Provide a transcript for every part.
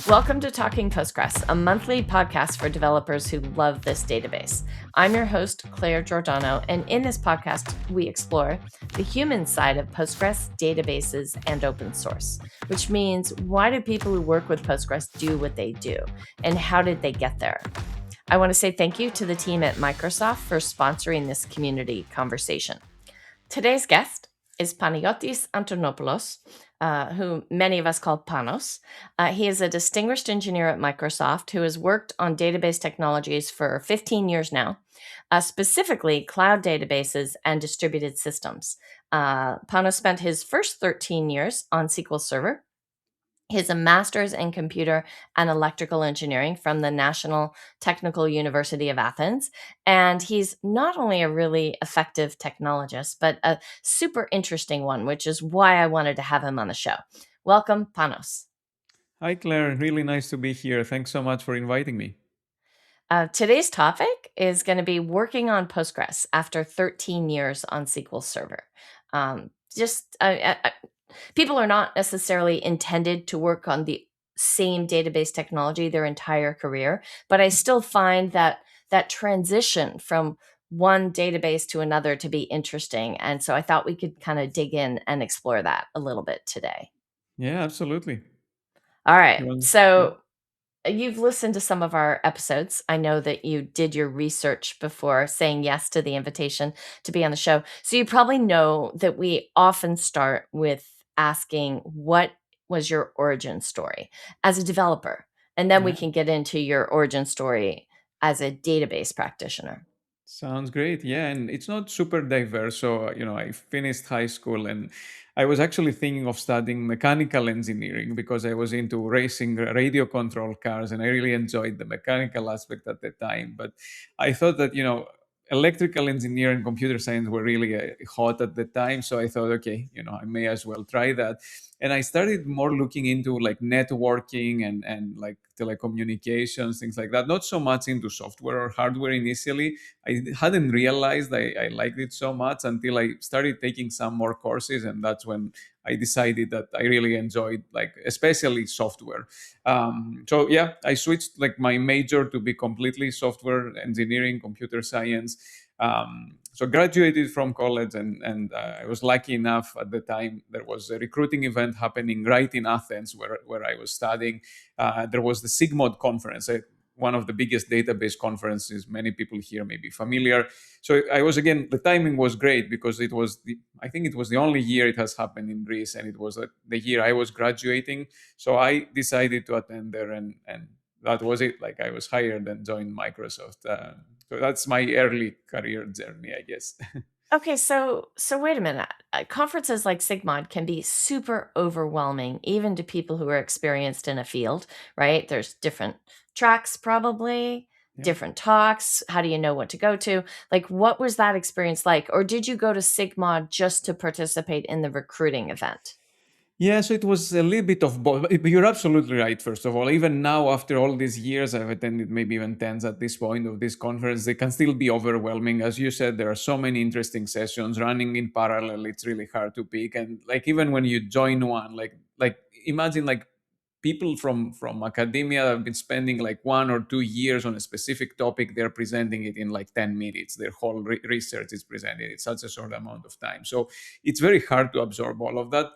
Welcome to Talking Postgres, a monthly podcast for developers who love this database. I'm your host, Claire Giordano, and in this podcast, we explore the human side of Postgres, databases, and open source, which means why do people who work with Postgres do what they do, and how did they get there? I want to say thank you to the team at Microsoft for sponsoring this community conversation. Today's guest is Panagiotis Antonopoulos, who many of us call Panos. He is a distinguished engineer at Microsoft who has worked on database technologies for 15 years now, specifically cloud databases and distributed systems. Panos spent his first 13 years on SQL Server. He has a master's in computer and electrical engineering from the National Technical University of Athens. And he's not only a really effective technologist, but a super interesting one, which is why I wanted to have him on the show. Welcome, Panos. Hi, Claire. Really nice to be here. Thanks so much for inviting me. Today's topic is going to be working on Postgres after 13 years on SQL Server. Um, just People are not necessarily intended to work on the same database technology their entire career, but I still find that transition from one database to another to be interesting. And so I thought we could kind of dig in and explore that a little bit today. Yeah, absolutely. All right. You want? Yeah. So you've listened to some of our episodes. I know that you did your research before saying yes to the invitation to be on the show. So you probably know that we often start with asking, what was your origin story as a developer? And then we Yeah. can get into your origin story as a database practitioner. Sounds great. Yeah, and it's not super diverse. So, I finished high school and I was actually thinking of studying mechanical engineering because I was into racing radio control cars and I really enjoyed the mechanical aspect at the time. But I thought that, electrical engineering and computer science were really hot at the time. So I thought, okay, I may as well try that. And I started more looking into like networking and like telecommunications, things like that. Not so much into software or hardware initially. I hadn't realized I liked it so much until I started taking some more courses, and that's when I decided that I really enjoyed, like, especially software. So yeah, I switched like my major to be completely software engineering, computer science. So graduated from college, and I was lucky enough at the time there was a recruiting event happening right in Athens where I was studying. There was the SIGMOD conference, one of the biggest database conferences. Many people here may be familiar. So I was, again, the timing was great because I think it was the only year it has happened in Greece, and it was the year I was graduating. So I decided to attend there, and that was it. Like, I was hired and joined Microsoft. So that's my early career journey, I guess. Okay, so wait a minute. Conferences like Sigmod can be super overwhelming, even to people who are experienced in a field, right? There's different tracks, probably, Yeah. different talks. How do you know what to go to? Like, what was that experience like? Or did you go to Sigmod just to participate in the recruiting event? Yeah, so it was a little bit of both. But you're absolutely right, first of all. Even now, after all these years, I've attended maybe even tens at this point of this conference, they can still be overwhelming. As you said, there are so many interesting sessions running in parallel. It's really hard to pick. And like, even when you join one, like imagine like people from academia have been spending like 1 or 2 years on a specific topic. They're presenting it in like 10 minutes. Their whole research is presented in such a short amount of time. So it's very hard to absorb all of that.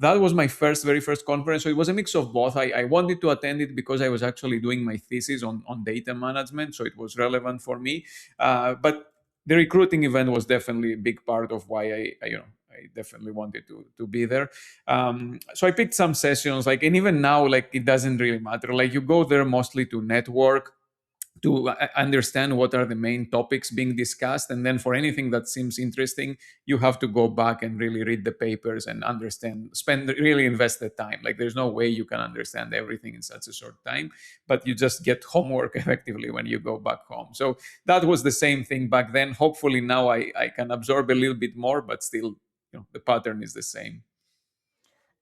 That was my very first conference. So it was a mix of both. I wanted to attend it because I was actually doing my thesis on data management. So it was relevant for me. But the recruiting event was definitely a big part of why I definitely wanted to be there. So I picked some sessions, like, and even now, like, it doesn't really matter. Like, you go there mostly to network, to understand what are the main topics being discussed, and then for anything that seems interesting, you have to go back and really read the papers and understand, really invest the time. Like, there's no way you can understand everything in such a short time, but you just get homework effectively when you go back home. So that was the same thing back then. Hopefully now I can absorb a little bit more, but still, the pattern is the same.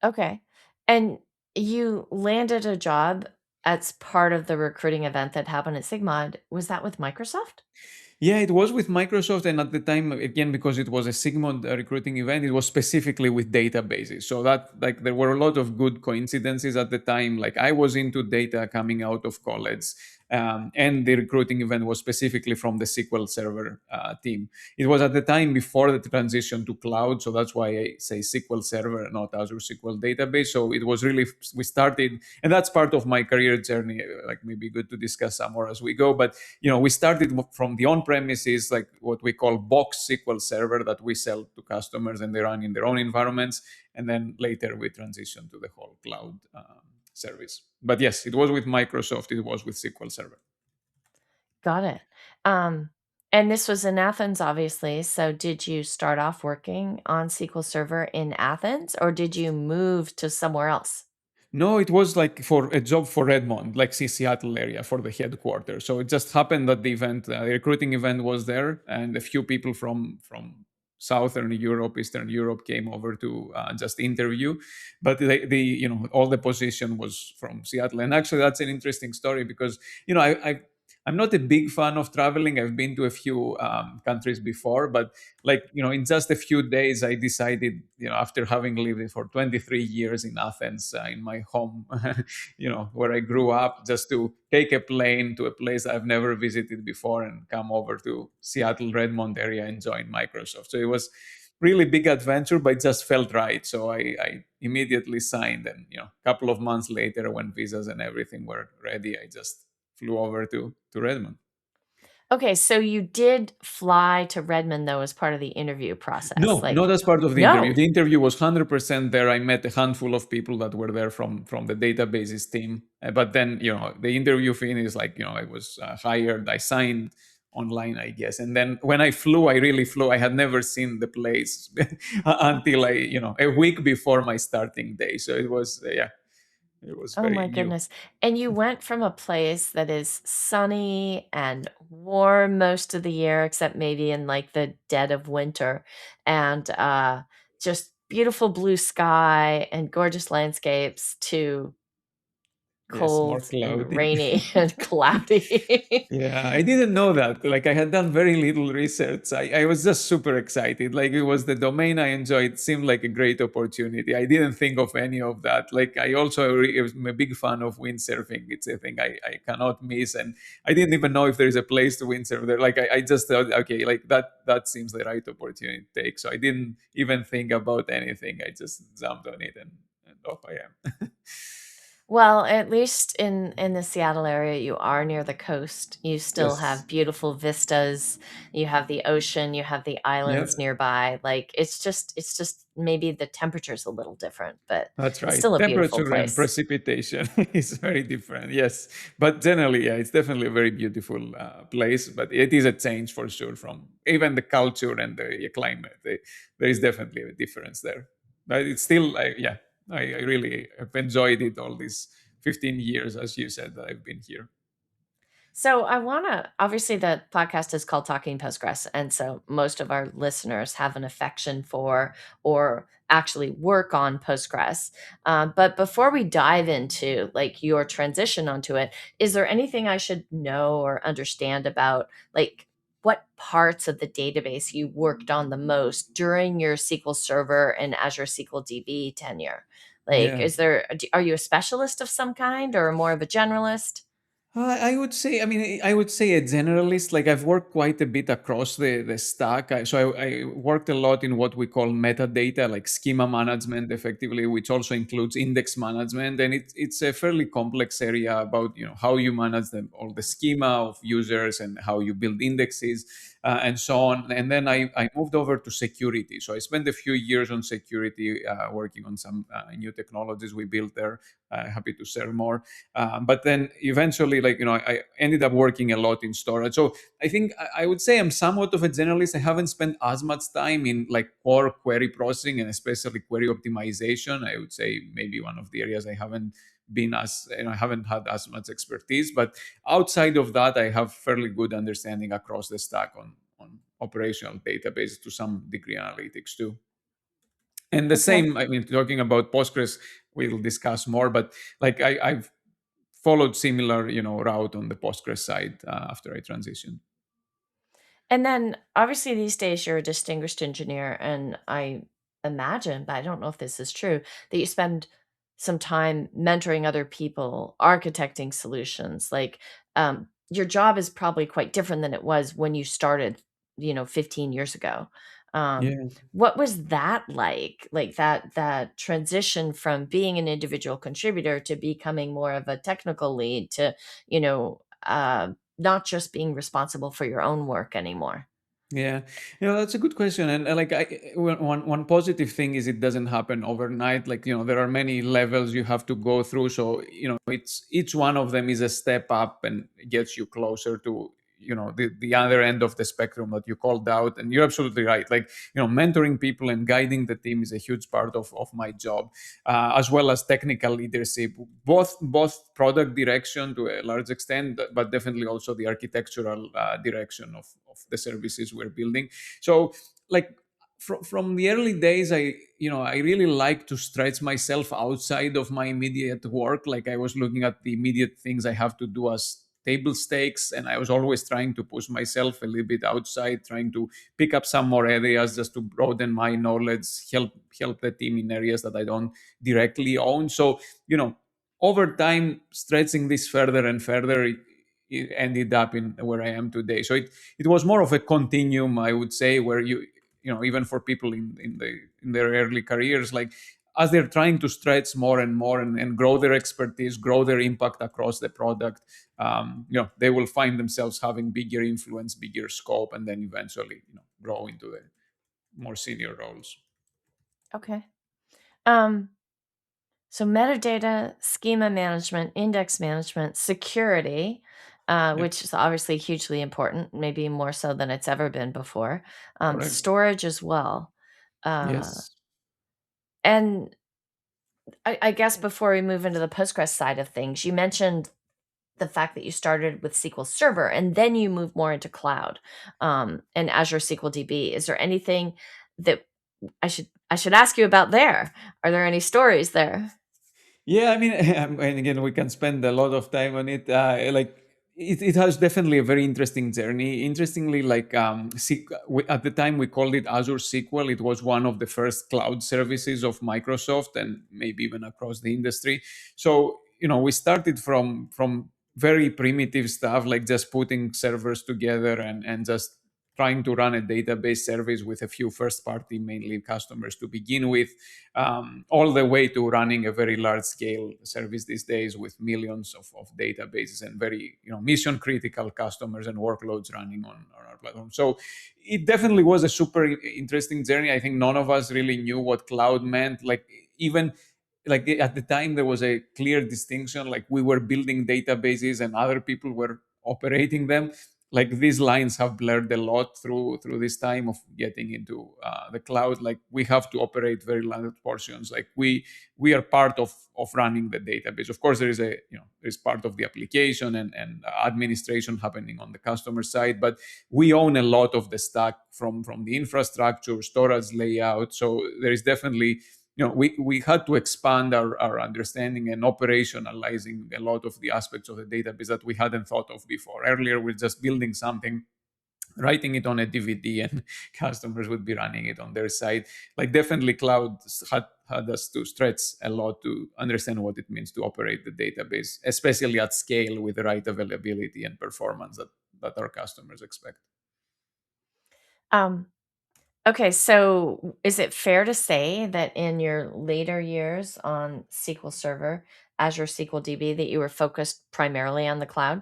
Okay. And you landed a job as part of the recruiting event that happened at Sigmod. Was that with Microsoft? Yeah, it was with Microsoft, and at the time, again, because it was a Sigmund recruiting event, it was specifically with databases. So that, like, there were a lot of good coincidences at the time. Like, I was into data coming out of college, and the recruiting event was specifically from the SQL Server team. It was at the time before the transition to cloud, so that's why I say SQL Server, not Azure SQL Database. So it was really, we started, and that's part of my career journey. Like, maybe good to discuss some more as we go, but we started from the on-premises, like what we call box SQL Server that we sell to customers and they run in their own environments. And then later we transitioned to the whole cloud service. But yes, it was with Microsoft, it was with SQL Server. Got it. Um, and this was in Athens, obviously. So did you start off working on SQL Server in Athens, or did you move to somewhere else? No, it was like for a job for Redmond, like Seattle area for the headquarters. So it just happened that the event, the recruiting event was there, and a few people from Southern Europe, Eastern Europe came over to just interview. But all the position was from Seattle, and actually that's an interesting story because I'm not a big fan of traveling. I've been to a few countries before, but in just a few days I decided, after having lived for 23 years in Athens, in my home where I grew up, just to take a plane to a place I've never visited before and come over to Seattle Redmond area and join Microsoft. So it was really big adventure, but it just felt right. So I immediately signed, and a couple of months later, when visas and everything were ready, I just flew over to Redmond. Okay, so you did fly to Redmond though as part of the interview process. No, not as part of the interview. No. The interview was 100% there. I met a handful of people that were there from the databases team. But then, the interview finished, I was hired. I signed online, I guess. And then when I flew, I really flew. I had never seen the place until a week before my starting day. So it was, it was Oh very my new. goodness. And you went from a place that is sunny and warm most of the year, except maybe in like the dead of winter, and just beautiful blue sky and gorgeous landscapes, to Yes, more cold and cloudy. rainy and cloudy. Yeah, I didn't know that. Like, I had done very little research. I was just super excited. Like, it was the domain I enjoyed. It seemed like a great opportunity. I didn't think of any of that. Like, I also am a big fan of windsurfing. It's a thing I cannot miss. And I didn't even know if there is a place to windsurf there. Like, I just thought, okay, like that seems the right opportunity to take. So I didn't even think about anything. I just jumped on it, and off I am. Well, at least in the Seattle area, you are near the coast. You still Yes. have beautiful vistas. You have the ocean, you have the islands Yep. nearby. Like, it's just maybe the temperature's a little different, but That's it's right. still a beautiful Temperature and place. precipitation is very different. Yes, but generally, yeah, it's definitely a very beautiful place. But it is a change for sure from even the culture and the climate. There is definitely a difference there. But it's still, I really have enjoyed it all these 15 years, as you said, that I've been here. So I want to, obviously the podcast is called Talking Postgres. And so most of our listeners have an affection for or actually work on Postgres. But before we dive into like your transition onto it, is there anything I should know or understand about like what parts of the database you worked on the most during your SQL Server and Azure SQL DB tenure? Like, Yeah. are you a specialist of some kind or more of a generalist? I would say, I mean, I would say a generalist. Like, I've worked quite a bit across the stack. I worked a lot in what we call metadata, like schema management, effectively, which also includes index management. And it's a fairly complex area about how you manage all the schema of users and how you build indexes, and so on. And then I moved over to security. So I spent a few years on security, working on some new technologies we built there. Happy to share more. But then eventually, I ended up working a lot in storage. So I think I would say I'm somewhat of a generalist. I haven't spent as much time in like core query processing and especially query optimization. I would say maybe one of the areas I haven't been as I haven't had as much expertise. But outside of that, I have fairly good understanding across the stack on operational database, to some degree analytics too. And the Okay. same, I mean, talking about Postgres, we'll discuss more. But I've followed similar route on the Postgres side after I transitioned. And then obviously these days you're a distinguished engineer, and I imagine, but I don't know if this is true, that you spend some time mentoring other people, architecting solutions. Like your job is probably quite different than it was when you started, 15 years ago. Um, Yeah. what was that like? Like that transition from being an individual contributor to becoming more of a technical lead to, you know, not just being responsible for your own work anymore. Yeah, that's a good question. And like, one positive thing is it doesn't happen overnight. Like, there are many levels you have to go through. So, it's each one of them is a step up and gets you closer to, the other end of the spectrum that you called out. And you're absolutely right. Like, mentoring people and guiding the team is a huge part of my job, as well as technical leadership, both product direction to a large extent, but definitely also the architectural direction of the services we're building. So, like, from the early days, I really like to stretch myself outside of my immediate work. Like, I was looking at the immediate things I have to do as table stakes, and I was always trying to push myself a little bit outside, trying to pick up some more areas just to broaden my knowledge, help the team in areas that I don't directly own. So, over time, stretching this further and further, it ended up in where I am today. So it was more of a continuum, I would say, where even for people in their early careers, like, as they're trying to stretch more and more and grow their expertise, grow their impact across the product, they will find themselves having bigger influence, bigger scope, and then eventually, grow into the more senior roles. Okay. Um, so metadata, schema management, index management, security, Yep. which is obviously hugely important, maybe more so than it's ever been before. Correct. Storage as well. Uh, Yes. and I guess before we move into the Postgres side of things, you mentioned the fact that you started with SQL Server and then you move more into cloud, and Azure SQL DB. Is there anything that I should ask you about there? Are there any stories there? Yeah, I mean, and again, we can spend a lot of time on it. Like, it has definitely a very interesting journey. Interestingly, like, at the time we called it Azure SQL. It was one of the first cloud services of Microsoft, and maybe even across the industry. So, we started from very primitive stuff, like just putting servers together and just trying to run a database service with a few first party, mainly customers to begin with, all the way to running a very large scale service these days with millions of databases and very mission critical customers and workloads running on our platform. So it definitely was a super interesting journey. I think none of us really knew what cloud meant. Like, even like at the time there was a clear distinction, like we were building databases and other people were operating them. Like, these lines have blurred a lot through this time of getting into the cloud. Like, we have to operate very large portions. Like, we are part of running the database. Of course, there's part of the application and administration happening on the customer side, but we own a lot of the stack from the infrastructure, storage, layout. So there is definitely, we had to expand our understanding and operationalizing a lot of the aspects of the database that we hadn't thought of before. Earlier, we're just building something, writing it on a DVD, and customers would be running it on their side. Like, definitely, cloud had us to stretch a lot to understand what it means to operate the database, especially at scale with the right availability and performance that our customers expect. Um, okay, so is it fair to say that in your later years on SQL Server, Azure SQL DB, that you were focused primarily on the cloud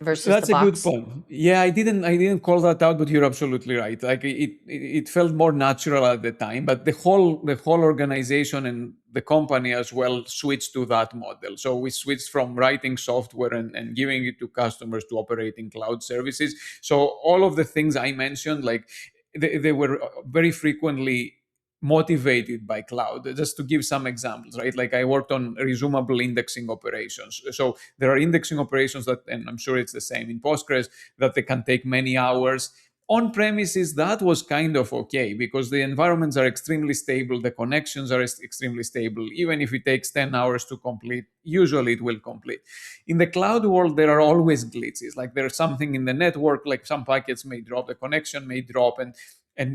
versus the That's a good box? point. Yeah, I didn't call that out, but you're absolutely right. Like, it felt more natural at the time, but the whole organization and the company as well switched to that model. So we switched from writing software and giving it to customers to operating cloud services. So all of the things I mentioned, like, they were very frequently motivated by cloud. Just to give some examples, right? Like, I worked on resumable indexing operations. So there are indexing operations that, and I'm sure it's the same in Postgres, that they can take many hours. On premises, that was kind of okay because the environments are extremely stable, the connections are extremely stable. Even if it takes 10 hours to complete, usually it will complete. In the cloud world, there are always glitches. Like there's something in the network, like some packets may drop, the connection may drop, and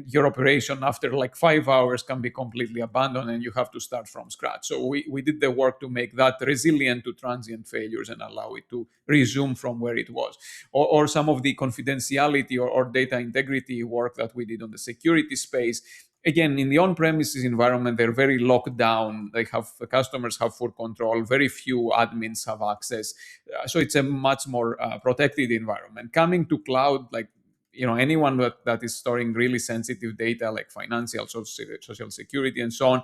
your operation after like 5 hours can be completely abandoned and you have to start from scratch. So we did the work to make that resilient to transient failures and allow it to resume from where it was. Or some of the confidentiality or data integrity work that we did on the security space. Again, in the on-premises environment, they're very locked down. Customers have full control. Very few admins have access. So it's a much more protected environment. Coming to cloud, like anyone that is storing really sensitive data like financial, social security, and so on,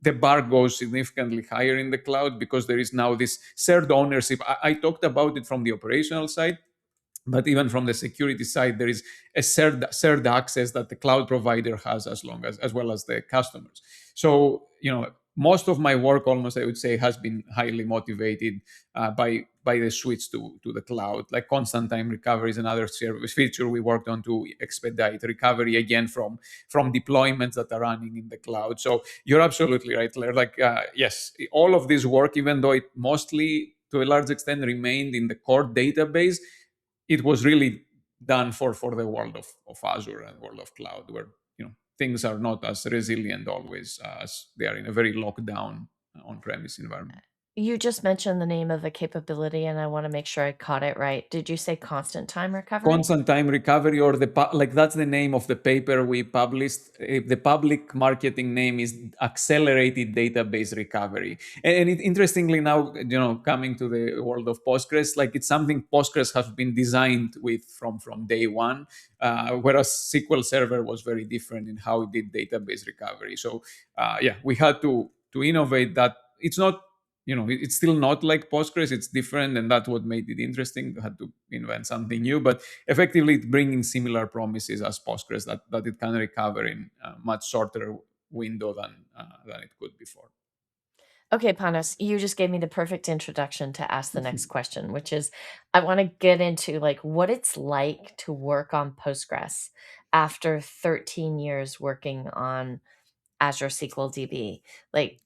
the bar goes significantly higher in the cloud because there is now this shared ownership. I talked about it from the operational side, but even from the security side, there is a shared access that the cloud provider has as well as the customers. So most of my work, almost I would say, has been highly motivated by the switch to the cloud. Like constant time recovery is another service feature we worked on to expedite recovery again from deployments that are running in the cloud. So you're absolutely right, Claire. Like yes, all of this work, even though it mostly to a large extent remained in the core database, it was really done for the world of Azure and world of cloud, where things are not as resilient always as they are in a very locked down on-premise environment. You just mentioned the name of the capability, and I want to make sure I caught it right. Did you say constant time recovery? Constant time recovery, or like that's the name of the paper we published. The public marketing name is accelerated database recovery. And interestingly, now coming to the world of Postgres, like it's something Postgres has been designed with from day one, whereas SQL Server was very different in how it did database recovery. So yeah, we had to innovate that. It's not, it's still not like Postgres. It's different, and that's what made it interesting. We had to invent something new, but effectively it's bringing similar promises as Postgres, that it can recover in a much shorter window than it could before. Okay, Panos, you just gave me the perfect introduction to ask the next question, which is I want to get into like what it's like to work on Postgres after 13 years working on Azure SQL DB. Like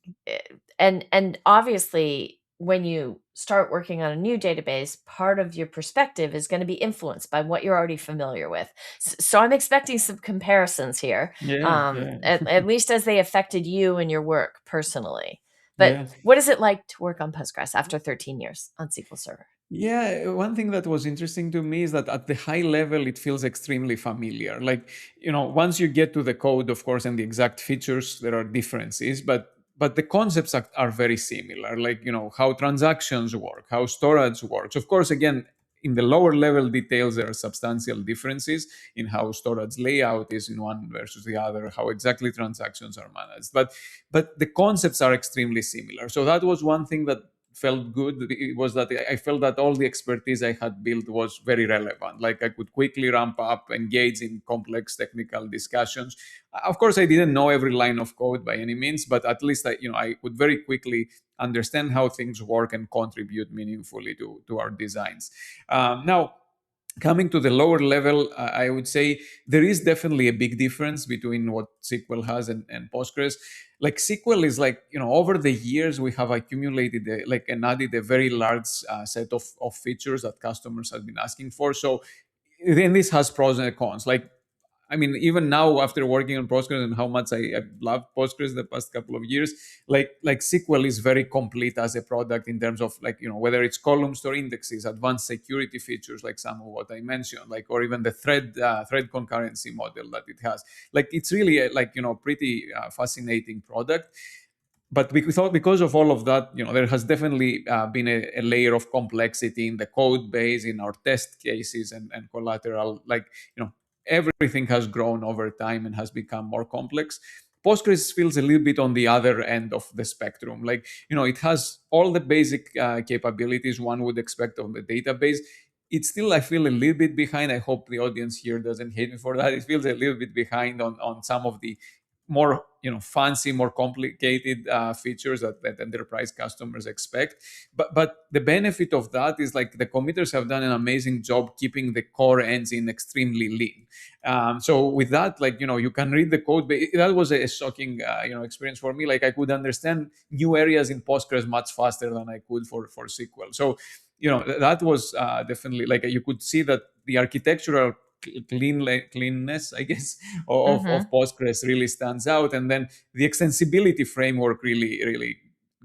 and obviously when you start working on a new database, part of your perspective is going to be influenced by what you're already familiar with. So I'm expecting some comparisons here, Yeah, yeah, at least as they affected you and your work personally. But yeah. what is it like to work on Postgres after 13 years on SQL Server? Yeah, one thing that was interesting to me is that at the high level, it feels extremely familiar. Like, once you get to the code, of course, and the exact features, there are differences, but the concepts are very similar. Like, how transactions work, how storage works. Of course, again, in the lower level details, there are substantial differences in how storage layout is in one versus the other, how exactly transactions are managed. But the concepts are extremely similar. So that was one thing that felt good. It was that I felt that all the expertise I had built was very relevant. Like I could quickly ramp up, engage in complex technical discussions. Of course, I didn't know every line of code by any means, but at least I could very quickly understand how things work and contribute meaningfully to our designs. Now, coming to the lower level, I would say there is definitely a big difference between what SQL has and Postgres. Like SQL is like, over the years, we have accumulated and added a very large set of features that customers have been asking for. So then this has pros and cons. Like, I mean, even now after working on Postgres and how much I love Postgres the past couple of years, like SQL is very complete as a product in terms of like, whether it's columns or indexes, advanced security features like some of what I mentioned, like, or even the thread concurrency model that it has. Like it's really pretty fascinating product. But because of all of that, there has definitely been a layer of complexity in the code base, in our test cases and collateral. Like, everything has grown over time and has become more complex. Postgres feels a little bit on the other end of the spectrum. Like, it has all the basic capabilities one would expect of the database. It's still, I feel, a little bit behind. I hope the audience here doesn't hate me for that. It feels a little bit behind on some of the more fancy, more complicated features that enterprise customers expect. But the benefit of that is like the committers have done an amazing job keeping the core engine extremely lean. So with that, like you can read the code. But that was a shocking experience for me. Like I could understand new areas in Postgres much faster than I could for SQL. So that was definitely like you could see that the architectural cleanness, I guess, of Mm-hmm. Postgres really stands out, and then the extensibility framework really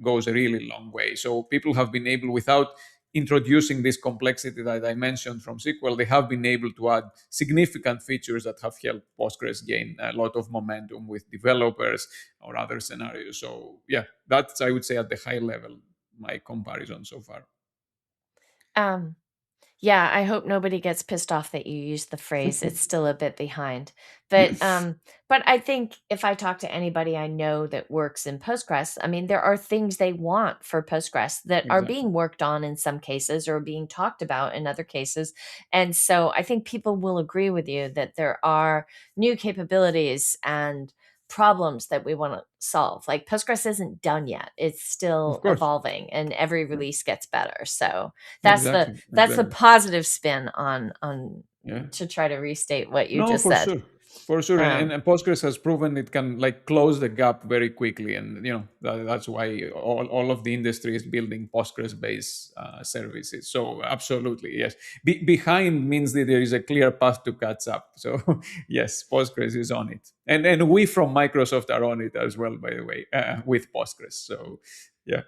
goes a really long way. So people have been able, without introducing this complexity that I mentioned from SQL, they have been able to add significant features that have helped Postgres gain a lot of momentum with developers or other scenarios. So yeah, that's, I would say, at the high level, my comparison so far. Um, Yeah, I hope nobody gets pissed off that you use the phrase, "It's still a bit behind." But I think if I talk to anybody I know that works in Postgres, I mean, there are things they want for Postgres that are Exactly. being worked on in some cases or being talked about in other cases. And so I think people will agree with you that there are new capabilities and problems that we want to solve. Like Postgres isn't done yet. It's Of still course. evolving and every Yeah. release gets better. So Exactly. that's the Exactly. positive spin on Yeah. to try to restate what you No, just for said. sure. For sure. And, Um, and Postgres has proven it can like close the gap very quickly. And, that's why all of the industry is building Postgres based services. So, absolutely. Yes. Behind means that there is a clear path to catch up. So, yes, Postgres is on it. And we from Microsoft are on it as well, by the way, with Postgres. So, yeah.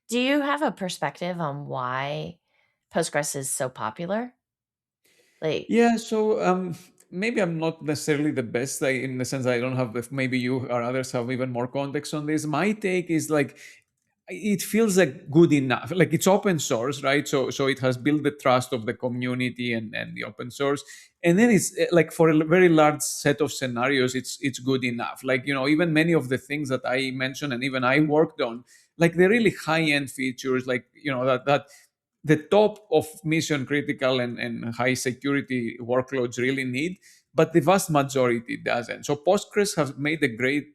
do you have a perspective on why Postgres is so popular? Like, Yeah, so maybe I'm not necessarily the best in the sense I don't have, if maybe you or others have even more context on this. My take is like it feels like good enough. Like it's open source, right? So it has built the trust of the community and the open source. And then it's like for a very large set of scenarios, it's good enough. Like, even many of the things that I mentioned and even I worked on, like the really high-end features, like that the top of mission critical and high security workloads really need, but the vast majority doesn't. So Postgres has made a great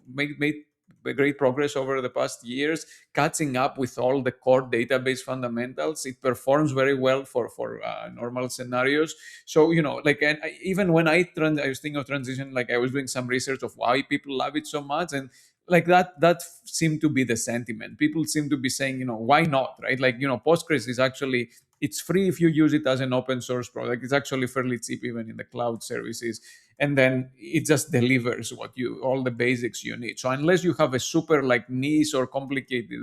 made a great progress over the past years, catching up with all the core database fundamentals. It performs very well for normal scenarios. So like, and even when I was thinking of transition, like I was doing some research of why people love it so much, and like that seemed to be the sentiment. People seem to be saying, why not, right? Like, Postgres is actually, it's free if you use it as an open source product. It's actually fairly cheap even in the cloud services, and then it just delivers what you all the basics you need. So unless you have a super like niche or complicated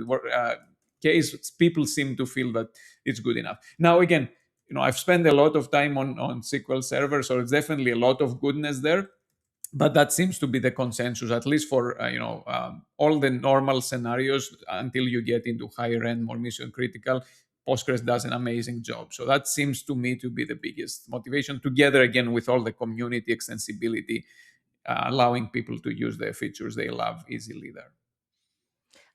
case, people seem to feel that it's good enough. Now again, I've spent a lot of time on SQL Server, so it's definitely a lot of goodness there, but that seems to be the consensus, at least for all the normal scenarios. Until you get into higher end, more mission critical, Postgres does an amazing job. So that seems to me to be the biggest motivation, together again with all the community extensibility, allowing people to use the features they love easily there.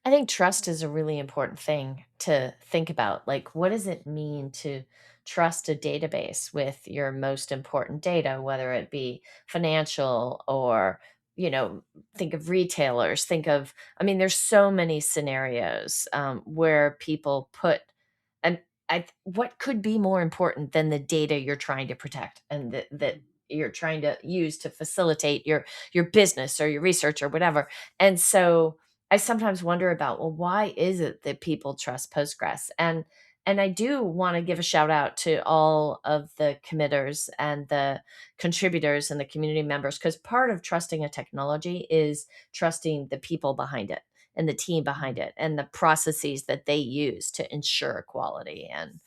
I think trust is a really important thing to think about. Like, what does it mean to trust a database with your most important data, whether it be financial or, you know, think of retailers, I mean, there's so many scenarios where people put, and what could be more important than the data you're trying to protect and that you're trying to use to facilitate your business or your research or whatever. And so, I sometimes wonder about, well, why is it that people trust Postgres? And I do want to give a shout out to all of the committers and the contributors and the community members, because part of trusting a technology is trusting the people behind it and the team behind it and the processes that they use to ensure quality. And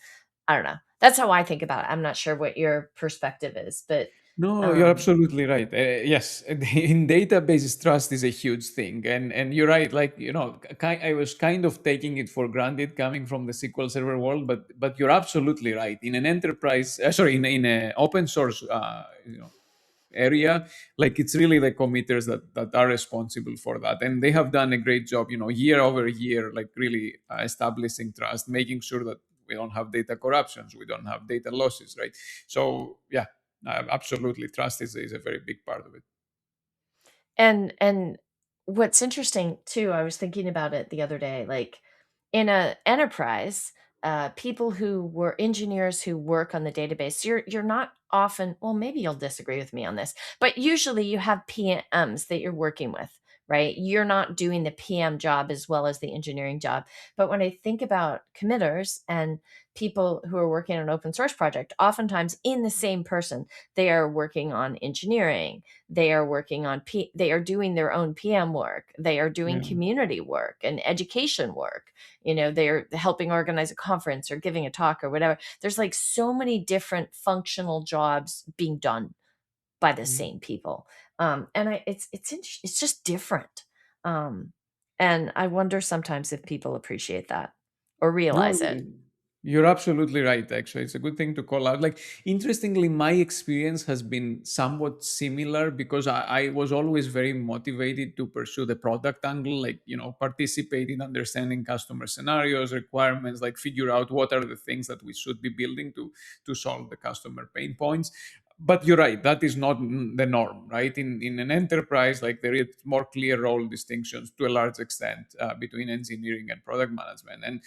I don't know. That's how I think about it. I'm not sure what your perspective is, but No, you're um, absolutely right. Yes, in databases, trust is a huge thing, and you're right. Like I was kind of taking it for granted coming from the SQL Server world, but you're absolutely right. In an enterprise, sorry, in a open source, area, like it's really the committers that are responsible for that, and they have done a great job, year over year, like really establishing trust, making sure that we don't have data corruptions, we don't have data losses, right? So yeah, absolutely, trust is a very big part of it. And what's interesting too, I was thinking about it the other day, like in a enterprise, people who were engineers who work on the database, you're not often, well, maybe you'll disagree with me on this, but usually you have PMs that you're working with, right? You're not doing the PM job as well as the engineering job. But when I think about committers and people who are working on an open source project, oftentimes in the same person, they are working on engineering, they are working on they are doing their own PM work, they are doing Yeah. community work and education work, they're helping organize a conference or giving a talk or whatever. There's like so many different functional jobs being done by the Mhm. same people. And it's just different. um, and I wonder sometimes if people appreciate that or No, realize it. you're absolutely right. Actually, it's a good thing to call out. Like, interestingly, my experience has been somewhat similar because I was always very motivated to pursue the product angle, like, participate in understanding customer scenarios, requirements, like figure out what are the things that we should be building to solve the customer pain points. But you're right, that is not the norm, right? In an enterprise, like, there is more clear role distinctions to a large extent between engineering and product management, and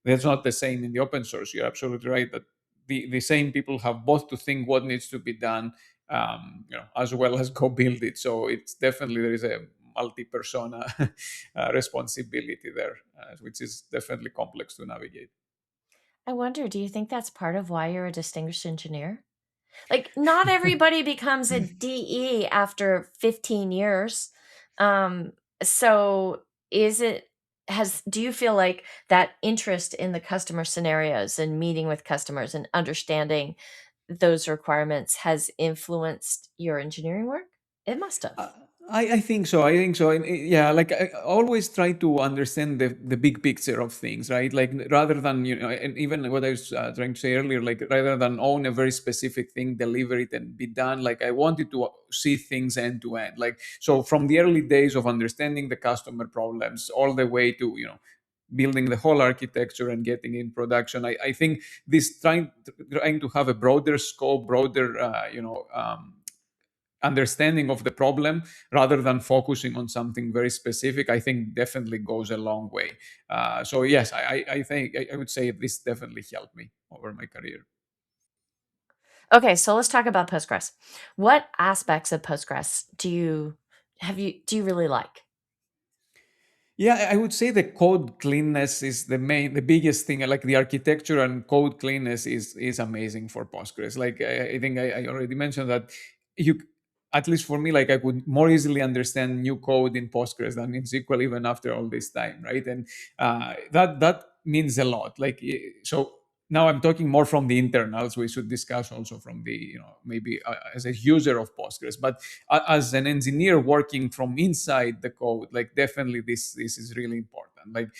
that's not the same in the open source. You're absolutely right that the same people have both to think what needs to be done, as well as go build it. So it's definitely, there is a multi-persona responsibility there, which is definitely complex to navigate. I wonder, do you think that's part of why you're a distinguished engineer? Like, not everybody becomes a DE after 15 years. Um, so is it has do you feel like that interest in the customer scenarios and meeting with customers and understanding those requirements has influenced your engineering work? It must have. Uh, I think so. I think so. And yeah, like, I always try to understand the big picture of things, right? Like, rather than, and even what I was trying to say earlier, like, rather than own a very specific thing, deliver it and be done, like, I wanted to see things end to end. Like, so from the early days of understanding the customer problems all the way to, building the whole architecture and getting in production. I think this trying to have a broader scope, broader, understanding of the problem rather than focusing on something very specific, I think definitely goes a long way. So yes, I think I would say this definitely helped me over my career. Okay, so let's talk about Postgres. What aspects of Postgres do you really like? Yeah, I would say the code cleanness is the biggest thing. Like, the architecture and code cleanness is amazing for Postgres. Like, I think I already mentioned that you, at least for me, like, I could more easily understand new code in Postgres than in SQL, even after all this time, right? And that means a lot. Like, so now I'm talking more from the internals. We should discuss also from the, maybe as a user of Postgres, but as an engineer working from inside the code, like, definitely this is really important. Like,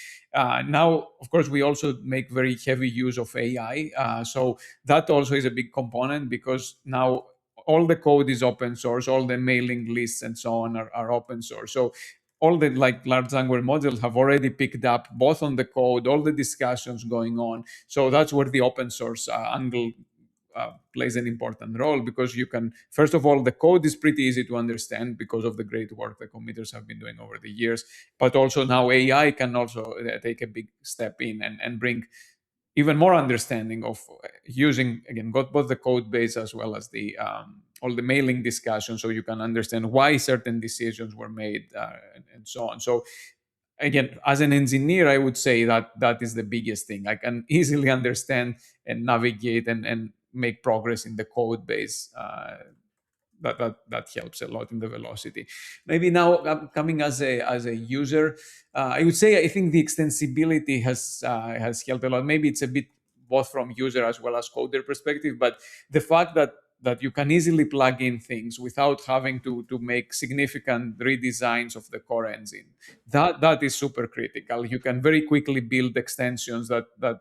now, of course, we also make very heavy use of AI, so that also is a big component, because now all the code is open source, all the mailing lists and so on are open source. So all the, like, large language models have already picked up both on the code, all the discussions going on. So that's where the open source angle plays an important role, because you can, first of all, the code is pretty easy to understand because of the great work the committers have been doing over the years. But also now AI can also take a big step in and bring even more understanding of using, again, got both the code base as well as the all the mailing discussion, so you can understand why certain decisions were made, and so on. So again, as an engineer, I would say that that is the biggest thing. I can easily understand and navigate and make progress in the code base. That helps a lot in the velocity. Maybe now, coming as a user, I would say I think the extensibility has helped a lot. Maybe it's a bit both from user as well as coder perspective, but the fact that you can easily plug in things without having to make significant redesigns of the core engine, that is super critical. You can very quickly build extensions that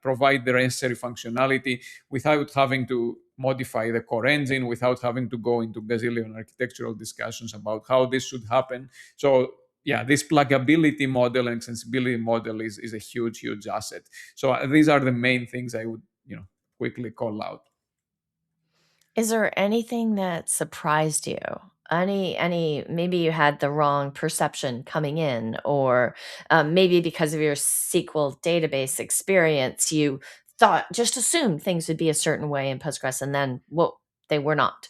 provide the necessary functionality without having to modify the core engine, without having to go into gazillion architectural discussions about how this should happen. So yeah, this pluggability model and extensibility model is a huge asset. So these are the main things I would, quickly call out. Is there anything that surprised you any maybe you had the wrong perception coming in, or maybe because of your SQL database experience, you just assumed things would be a certain way in Postgres, and then well, they were not.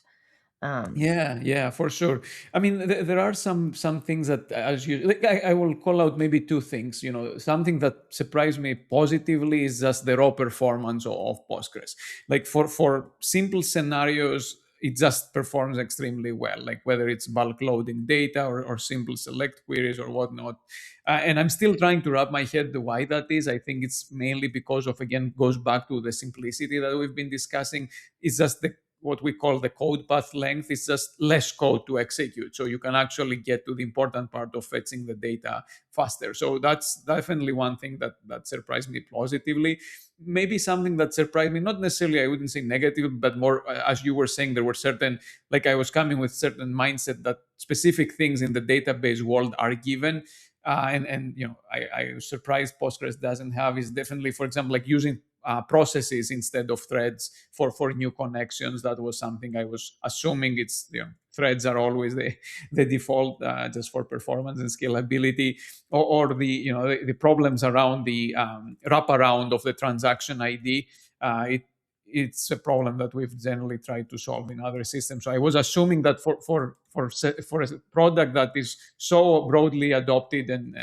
Um, Yeah, for sure. I mean, there are some things that, as you like, I will call out maybe two things. Something that surprised me positively is just the raw performance of Postgres. Like for simple scenarios, it just performs extremely well. Like whether it's bulk loading data or simple select queries or whatnot. And I'm still trying to wrap my head to why that is. I think it's mainly because of, again, goes back to the simplicity that we've been discussing. It's just the what we call the code path length is just less code to execute. So you can actually get to the important part of fetching the data faster. So that's definitely one thing that surprised me positively. Maybe something that surprised me, not necessarily, I wouldn't say negative, but more, as you were saying, there were certain, like I was coming with certain mindset that specific things in the database world are given. I was surprised Postgres doesn't have is definitely, for example, like using processes instead of threads for new connections. That was something I was assuming. Threads are always the default, just for performance and scalability, or the problems around the wraparound of the transaction ID. It's a problem that we've generally tried to solve in other systems. So I was assuming that for a product that is so broadly adopted and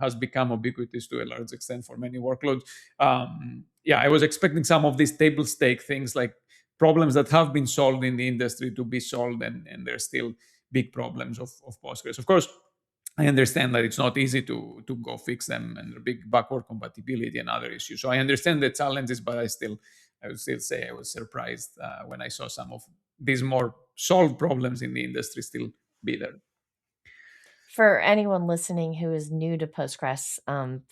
has become ubiquitous to a large extent for many workloads, I was expecting some of these table stake things, like problems that have been solved in the industry, to be solved, and there's still big problems of Postgres. Of course, I understand that it's not easy to go fix them, and big backward compatibility and other issues. So I understand the challenges, but I would still say I was surprised when I saw some of these more solved problems in the industry still be there. For anyone listening who is new to Postgres,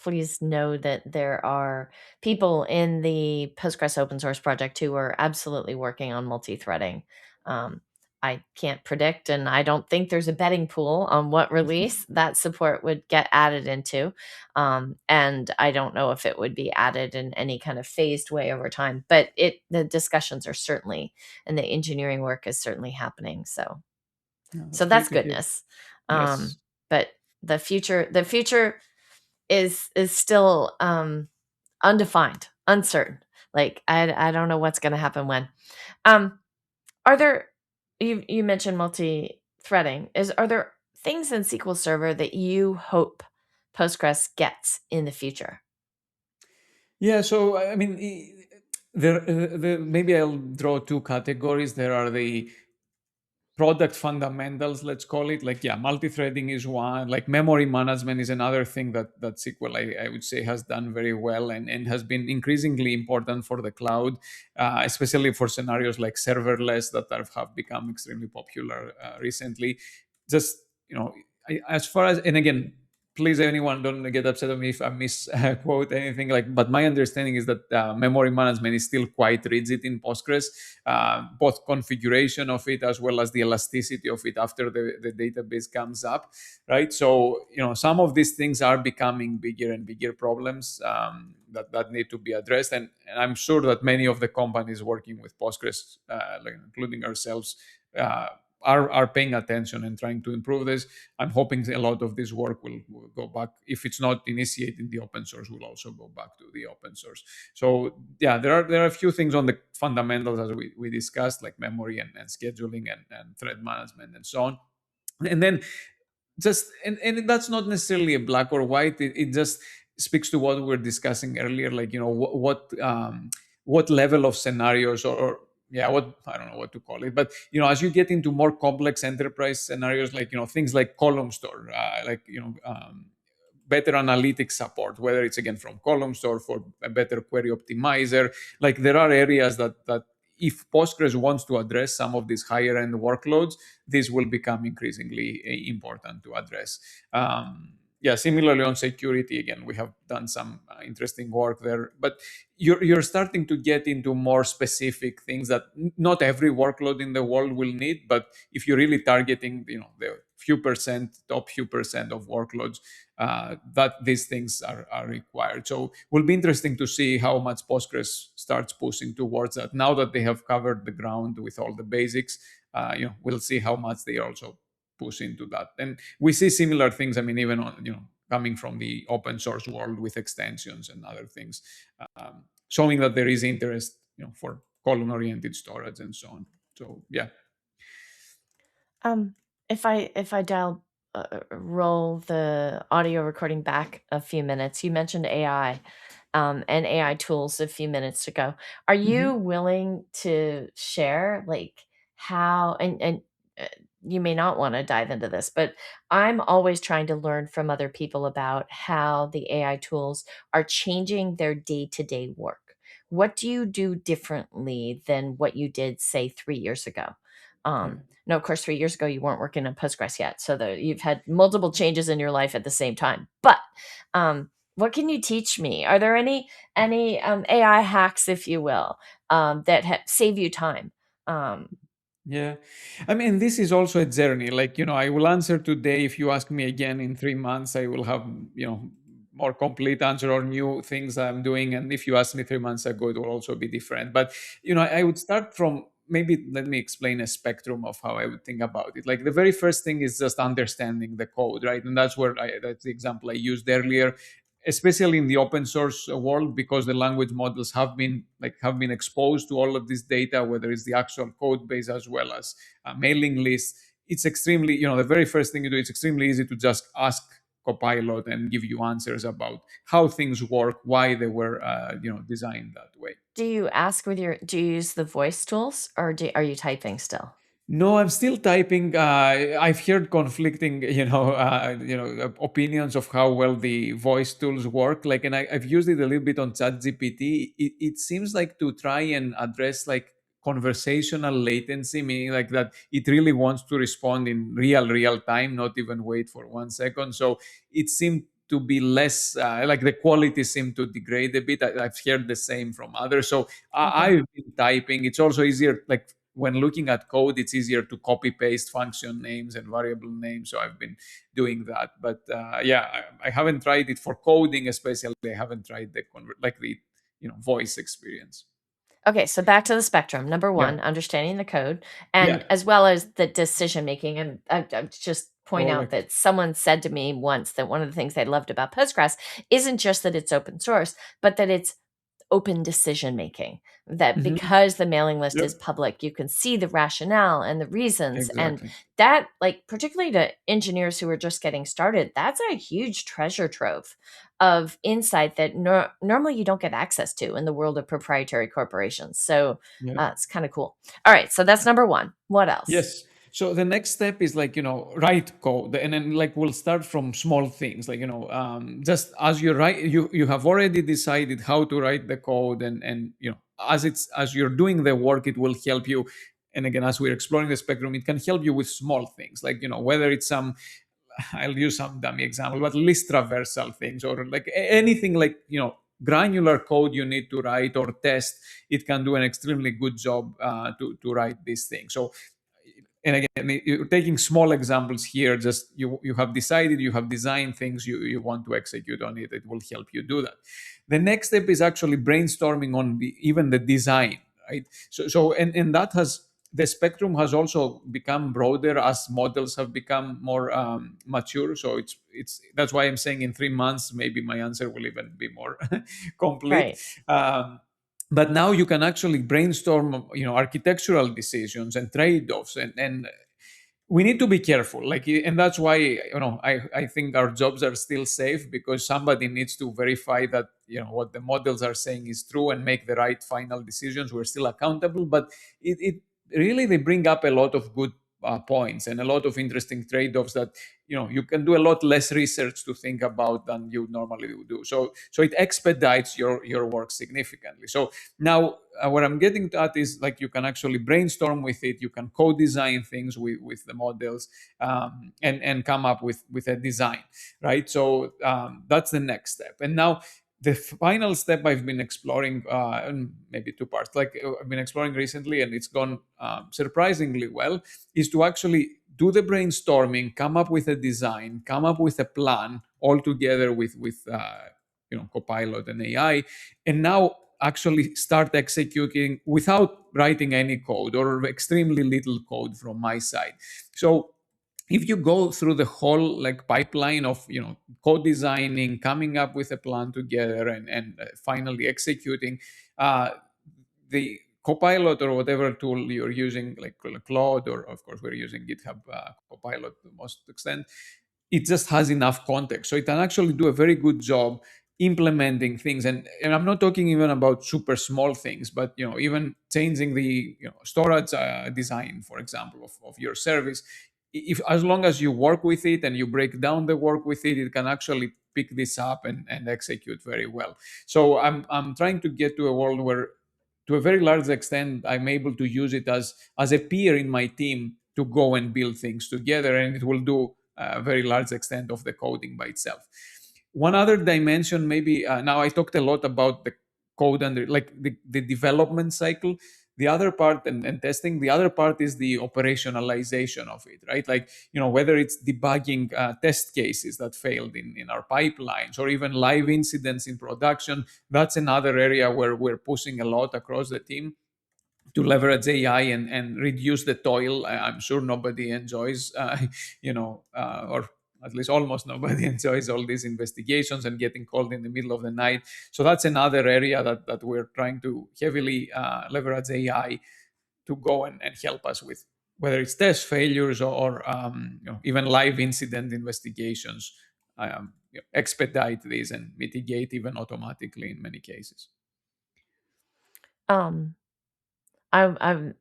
please know that there are people in the Postgres open source project who are absolutely working on multi-threading. Um, I can't predict, and I don't think there's a betting pool on what release that support would get added into. And I don't know if it would be added in any kind of phased way over time, but the discussions are certainly, and the engineering work is certainly happening. So Yeah, so that's that's great to hear. goodness. Yes. But the future is still undefined, uncertain. Like I don't know what's going to happen when. Um, are there you mentioned multi-threading? Are there things in SQL Server that you hope Postgres gets in the future? Yeah. So I mean, maybe I'll draw two categories. There are the product fundamentals, let's call it. Like, yeah, multi-threading is one. Like memory management is another thing that SQL, I would say, has done very well, and has been increasingly important for the cloud, especially for scenarios like serverless that have become extremely popular recently. Just, as far as, and again, please, anyone, don't get upset with me if I misquote anything. Like, but my understanding is that memory management is still quite rigid in Postgres, both configuration of it as well as the elasticity of it after the database comes up, right? So, some of these things are becoming bigger and bigger problems, that need to be addressed, and I'm sure that many of the companies working with Postgres, like including ourselves, uh, are paying attention and trying to improve this. I'm hoping a lot of this work will go back. If it's not initiated in the open source, will also go back to the open source. So yeah, there are a few things on the fundamentals, as we discussed, like memory and scheduling and thread management and so on. And then just, and that's not necessarily a black or white. It just speaks to what we were discussing earlier, like, what level of scenarios, or yeah, what, I don't know what to call it, but as you get into more complex enterprise scenarios, like, things like column store, like, better analytics support, whether it's again from column store for a better query optimizer. Like, there are areas that if Postgres wants to address some of these higher end workloads, this will become increasingly important to address. Yeah, similarly on security, again, we have done some interesting work there, but you're starting to get into more specific things that not every workload in the world will need. But if you're really targeting, the top few percent of workloads, that these things are required. So it will be interesting to see how much Postgres starts pushing towards that now that they have covered the ground with all the basics. we'll see how much they also push into that. And we see similar things. I mean, even on coming from the open source world with extensions and other things, showing that there is interest, for column-oriented storage and so on. So yeah. If I roll the audio recording back a few minutes, you mentioned AI, and AI tools a few minutes ago. Are you willing to share like how and you may not want to dive into this, but I'm always trying to learn from other people about how the AI tools are changing their day-to-day work. What do you do differently than what you did, say, 3 years ago? Yeah. No, of course, 3 years ago you weren't working on Postgres yet, so you've had multiple changes in your life at the same time. But what can you teach me? Are there any AI hacks, if you will, that save you time? Um, Yeah. I mean, this is also a journey. Like, I will answer today. If you ask me again in 3 months, I will have, more complete answer or new things I'm doing. And if you ask me 3 months ago, it will also be different. But, I would start from, maybe let me explain a spectrum of how I would think about it. Like the very first thing is just understanding the code, right? And that's that's the example I used earlier, especially in the open source world, because the language models have been exposed to all of this data, whether it's the actual code base as well as mailing lists. It's extremely, the very first thing you do, it's extremely easy to just ask Copilot and give you answers about how things work, why they were designed that way. do you ask do you use the voice tools, or are you typing still? No, I'm still typing. I've heard conflicting, opinions of how well the voice tools work. Like, and I've used it a little bit on ChatGPT. It seems like to try and address like conversational latency, meaning like that it really wants to respond in real time, not even wait for 1 second. So it seemed to be less like the quality seemed to degrade a bit. I've heard the same from others. So Okay. I've been typing. It's also easier, like when looking at code, it's easier to copy paste function names and variable names. So I've been doing that. But yeah, I haven't tried it for coding, especially. I haven't tried the voice experience. Okay, so back to the spectrum. Number Yeah, one, understanding the code, yeah, and as well as the decision making. And I just point out correct. that someone said to me once that one of the things they loved about Postgres isn't just that it's open source, but that it's open decision making. That Hmm. because the mailing list is Yep, public, you can see the rationale and the reasons. And exactly. that, like, particularly to engineers who are just getting started, that's a huge treasure trove of insight that normally you don't get access to in the world of proprietary corporations. So Yeah. it's kind of cool. All right. So that's number one. What else? Yes. So the next step is like, write code. And then like we'll start from small things. Like, just as you write, you have already decided how to write the code, and as you're doing the work, it will help you. And again, as we're exploring the spectrum, it can help you with small things, like, whether it's some, I'll use some dummy example, but list traversal things, or like anything like, granular code you need to write or test. It can do an extremely good job to write these things. So, and again, you're taking small examples here. Just you have decided, you have designed things, you want to execute on it. It will help you do that. The next step is actually brainstorming on even the design, right? So and that has, the spectrum has also become broader as models have become more mature. So it's that's why I'm saying in 3 months maybe my answer will even be more complete. Right. Um, but now you can actually brainstorm, architectural decisions and trade-offs, and we need to be careful, like, and that's why, I think our jobs are still safe, because somebody needs to verify that, what the models are saying is true and make the right final decisions. We're still accountable, but it really, they bring up a lot of good points and a lot of interesting trade-offs that, you can do a lot less research to think about than you normally would do. So it expedites your work significantly. So now, what I'm getting at is, like, you can actually brainstorm with it, you can co-design things with the models, and come up with a design, right? So that's the next step. And now the final step I've been exploring, in maybe two parts, like, I've been exploring recently, and it's gone surprisingly well, is to actually do the brainstorming, come up with a design, come up with a plan all together with Copilot and AI. And now actually start executing without writing any code or extremely little code from my side. So if you go through the whole like pipeline of co-designing, coming up with a plan together, and finally executing, uh, the Copilot or whatever tool you're using, like Claude, or of course we're using GitHub Copilot to most extent, it just has enough context, so it can actually do a very good job implementing things. And I'm not talking even about super small things, but even changing the storage design, for example, of your service. If as long as you work with it and you break down the work with it, it can actually pick this up and execute very well. So I'm trying to get to a world where, to a very large extent, I'm able to use it as a peer in my team to go and build things together, and it will do a very large extent of the coding by itself. One other dimension, maybe, now I talked a lot about the code and like the development cycle. The other part, and testing, the other part is the operationalization of it, right? Like, whether it's debugging test cases that failed in our pipelines, or even live incidents in production. That's another area where we're pushing a lot across the team to leverage AI and reduce the toil. I'm sure nobody enjoys, or at least almost nobody enjoys all these investigations and getting called in the middle of the night. So that's another area that we're trying to heavily leverage AI to go and help us with, whether it's test failures or even live incident investigations. Expedite these and mitigate even automatically in many cases. Um, I'm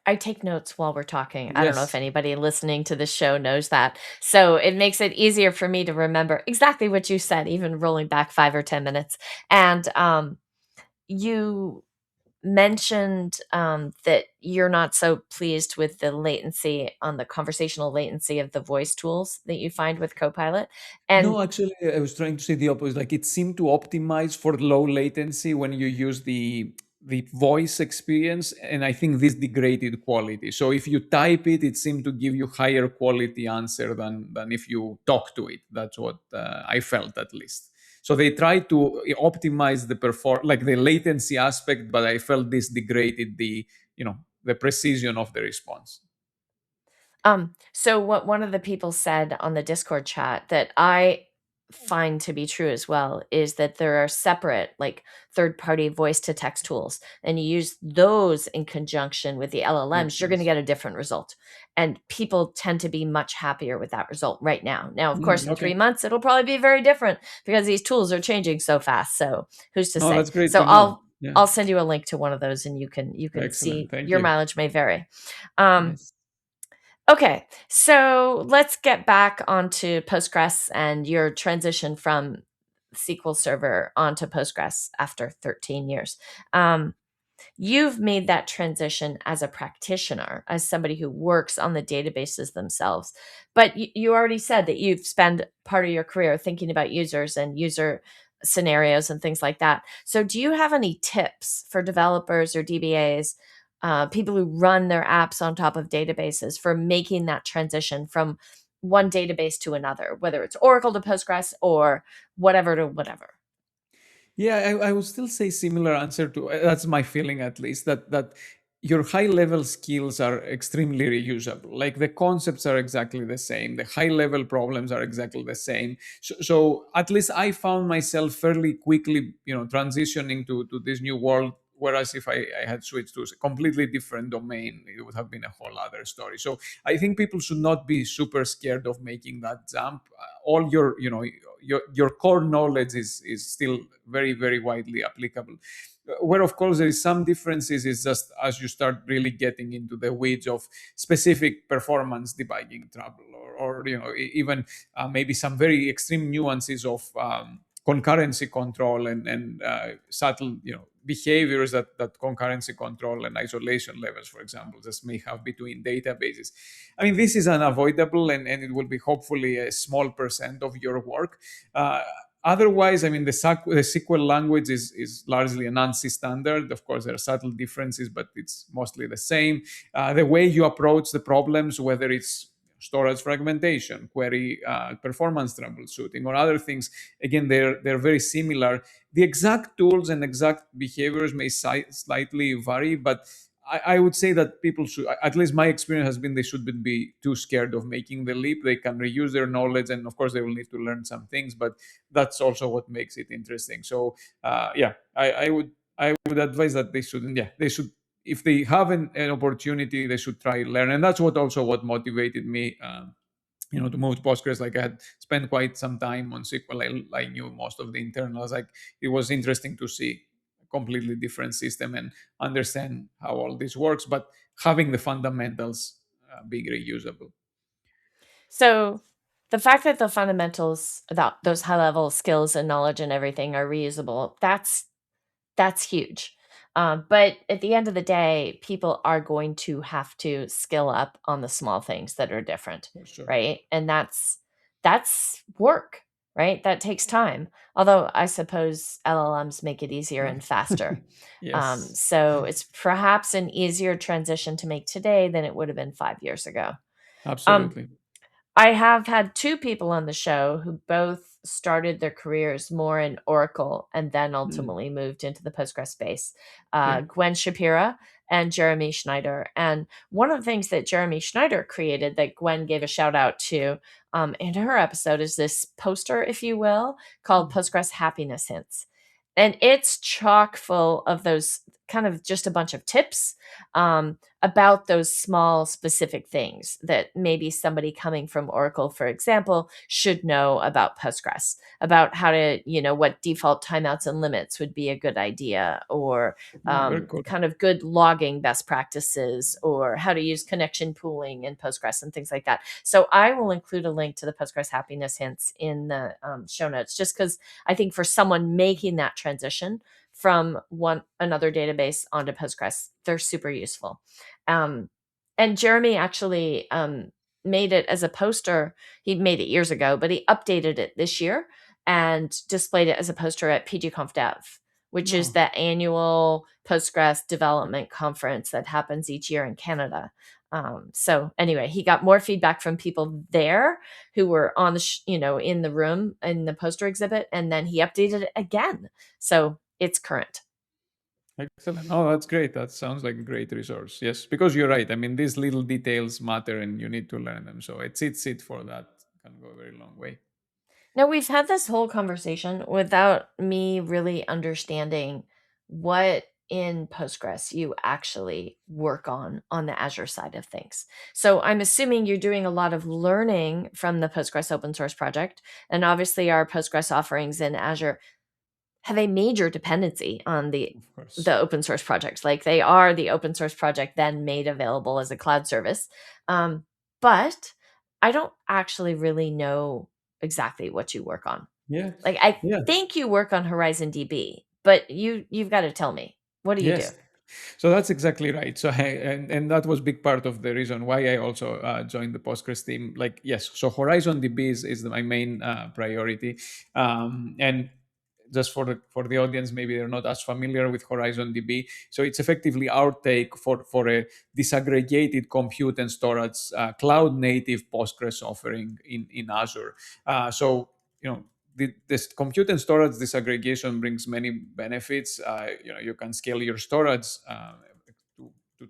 I take notes while we're talking. I don't know if Yes. anybody listening to the show knows that. So it makes it easier for me to remember exactly what you said, even rolling back 5 or 10 minutes. And you mentioned that you're not so pleased with the latency on the conversational latency of the voice tools that you find with Copilot. And No, actually, I was trying to say the opposite. Like, it seemed to optimize for low latency when you use the voice experience, and I think this degraded quality. So if you type it, it seemed to give you higher quality answer than if you talk to it. That's what I felt, at least. So they tried to optimize the like the latency aspect, but I felt this degraded the precision of the response. So what one of the people said on the Discord chat that I find to be true as well is that there are separate, like, third-party voice to text tools, and you use those in conjunction with the Makes LLMs, you're gonna sense. get a different result. And people tend to be much happier with that result right now. Now, of course, in Okay. 3 months, it'll probably be very different because these tools are changing so fast. So who's to No, say? that's great So to know. Yeah. I'll send you a link to one of those, and you can Excellent. see Thank your you. mileage may vary. Um, Yes. Okay, so let's get back onto Postgres and your transition from SQL Server onto Postgres after 13 years. Um, you've made that transition as a practitioner, as somebody who works on the databases themselves. But you already said that you've spent part of your career thinking about users and user scenarios and things like that. So, do you have any tips for developers or DBAs, people who run their apps on top of databases, for making that transition from one database to another, whether it's Oracle to Postgres or whatever to whatever? Yeah, I would still say similar answer to that's my feeling, at least, that your high level skills are extremely reusable. Like, the concepts are exactly the same, the high level problems are exactly the same. So at least I found myself fairly quickly, transitioning to this new world. Whereas if I had switched to a completely different domain, it would have been a whole other story. So I think people should not be super scared of making that jump. All your core knowledge is still very, very widely applicable. Where of course there is some differences is just as you start really getting into the weeds of specific performance debugging trouble, or even maybe some very extreme nuances of concurrency control and subtle behaviors that concurrency control and isolation levels, for example, just may have between databases. I mean, this is unavoidable, and it will be hopefully a small percent of your work. uh, Otherwise, I mean, the SQL language is largely an ANSI standard. Of course, there are subtle differences, but it's mostly the same. The way you approach the problems, whether it's storage fragmentation, query performance troubleshooting, or other things. Again, they're very similar. The exact tools and exact behaviors may slightly vary, but I would say that people should, at least my experience has been, they shouldn't be too scared of making the leap. They can reuse their knowledge, and of course, they will need to learn some things, but that's also what makes it interesting. So, yeah, I would advise that they shouldn't. Yeah, they should, if they have an opportunity, they should try learn, and that's what motivated me. To move to Postgres. Like I had spent quite some time on SQL. I knew most of the internals. Like it was interesting to see a completely different system and understand how all this works, but having the fundamentals being reusable. So the fact that the fundamentals, that those high level skills and knowledge and everything are reusable, that's huge. But at the end of the day, people are going to have to skill up on the small things that are different, For sure. right? And that's work, right? That takes time. Although I suppose LLMs make it easier and faster. Yes, So it's perhaps an easier transition to make today than it would have been 5 years ago. Um, absolutely. I have had two people on the show who both started their careers more in Oracle and then Mm, ultimately moved into the Postgres space. okay. Gwen Shapira and Jeremy Schneider. And one of the things that Jeremy Schneider created that Gwen gave a shout out to in her episode is this poster, if you will, called Postgres Happiness Hints. And it's chock full of those kind of just a bunch of tips about those small specific things that maybe somebody coming from Oracle, for example, should know about Postgres, about how to, what default timeouts and limits would be a good idea, or Very cool. kind of good logging best practices, or how to use connection pooling in Postgres and things like that. So I will include a link to the Postgres Happiness Hints in the show notes, just because I think for someone making that transition from another database onto Postgres, they're super useful. Um, and Jeremy actually made it as a poster. He made it years ago, but he updated it this year and displayed it as a poster at PGConf Dev, which is No. the annual Postgres development conference that happens each year in Canada. So anyway, he got more feedback from people there who were on the, in the room in the poster exhibit, and then he updated it again. So it's current. Excellent. Oh, that's great. That sounds like a great resource. Yes, because you're right. I mean, these little details matter and you need to learn them. So it's it for that can go a very long way. Now, we've had this whole conversation without me really understanding what in Postgres you actually work on the Azure side of things. So I'm assuming you're doing a lot of learning from the Postgres open source project. And obviously, our Postgres offerings in Azure have a major dependency on the Of course. the open source project. Like they are the open source project then made available as a cloud service. But I don't actually really know exactly what you work on. Yeah. Like I Yeah. think you work on HorizonDB, but you've got to tell me. What do you do? Yes. So that's exactly right. So and that was big part of the reason why I also joined the Postgres team. Like yes, so HorizonDB is my main priority, and just for the audience, maybe they're not as familiar with HorizonDB. So it's effectively our take for a disaggregated compute and storage cloud native Postgres offering in Azure. So this compute and storage disaggregation brings many benefits. You can scale your storage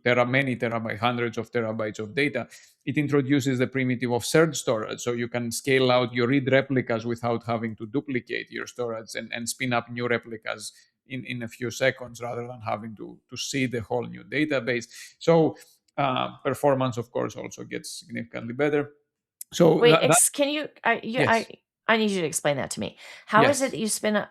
to many terabytes, hundreds of terabytes of data. It introduces the primitive of shared storage, so you can scale out your read replicas without having to duplicate your storage and spin up new replicas in a few seconds rather than having to see the whole new database. So performance, of course, also gets significantly better. So Wait, that can you yes, I need you to explain that to me. How is it yes. that you spin up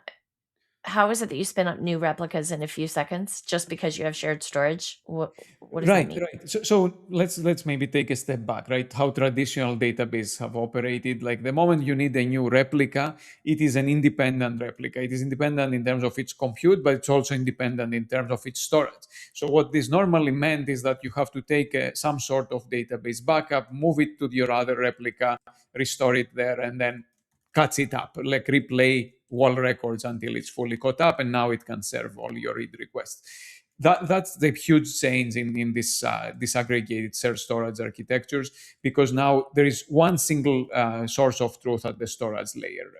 how is it that you spin up new replicas in a few seconds just because you have shared storage? What does that Right, mean? right. So let's maybe take a step back, right? How traditional databases have operated. Like the moment you need a new replica, it is an independent replica. It is independent in terms of its compute, but it's also independent in terms of its storage. So what this normally meant is that you have to take some sort of database backup, move it to your other replica, restore it there, and then cuts it up, like replay all records until it's fully caught up, and now it can serve all your read requests. that's the huge change in this disaggregated self-storage architectures, because now there is one single source of truth at the storage layer.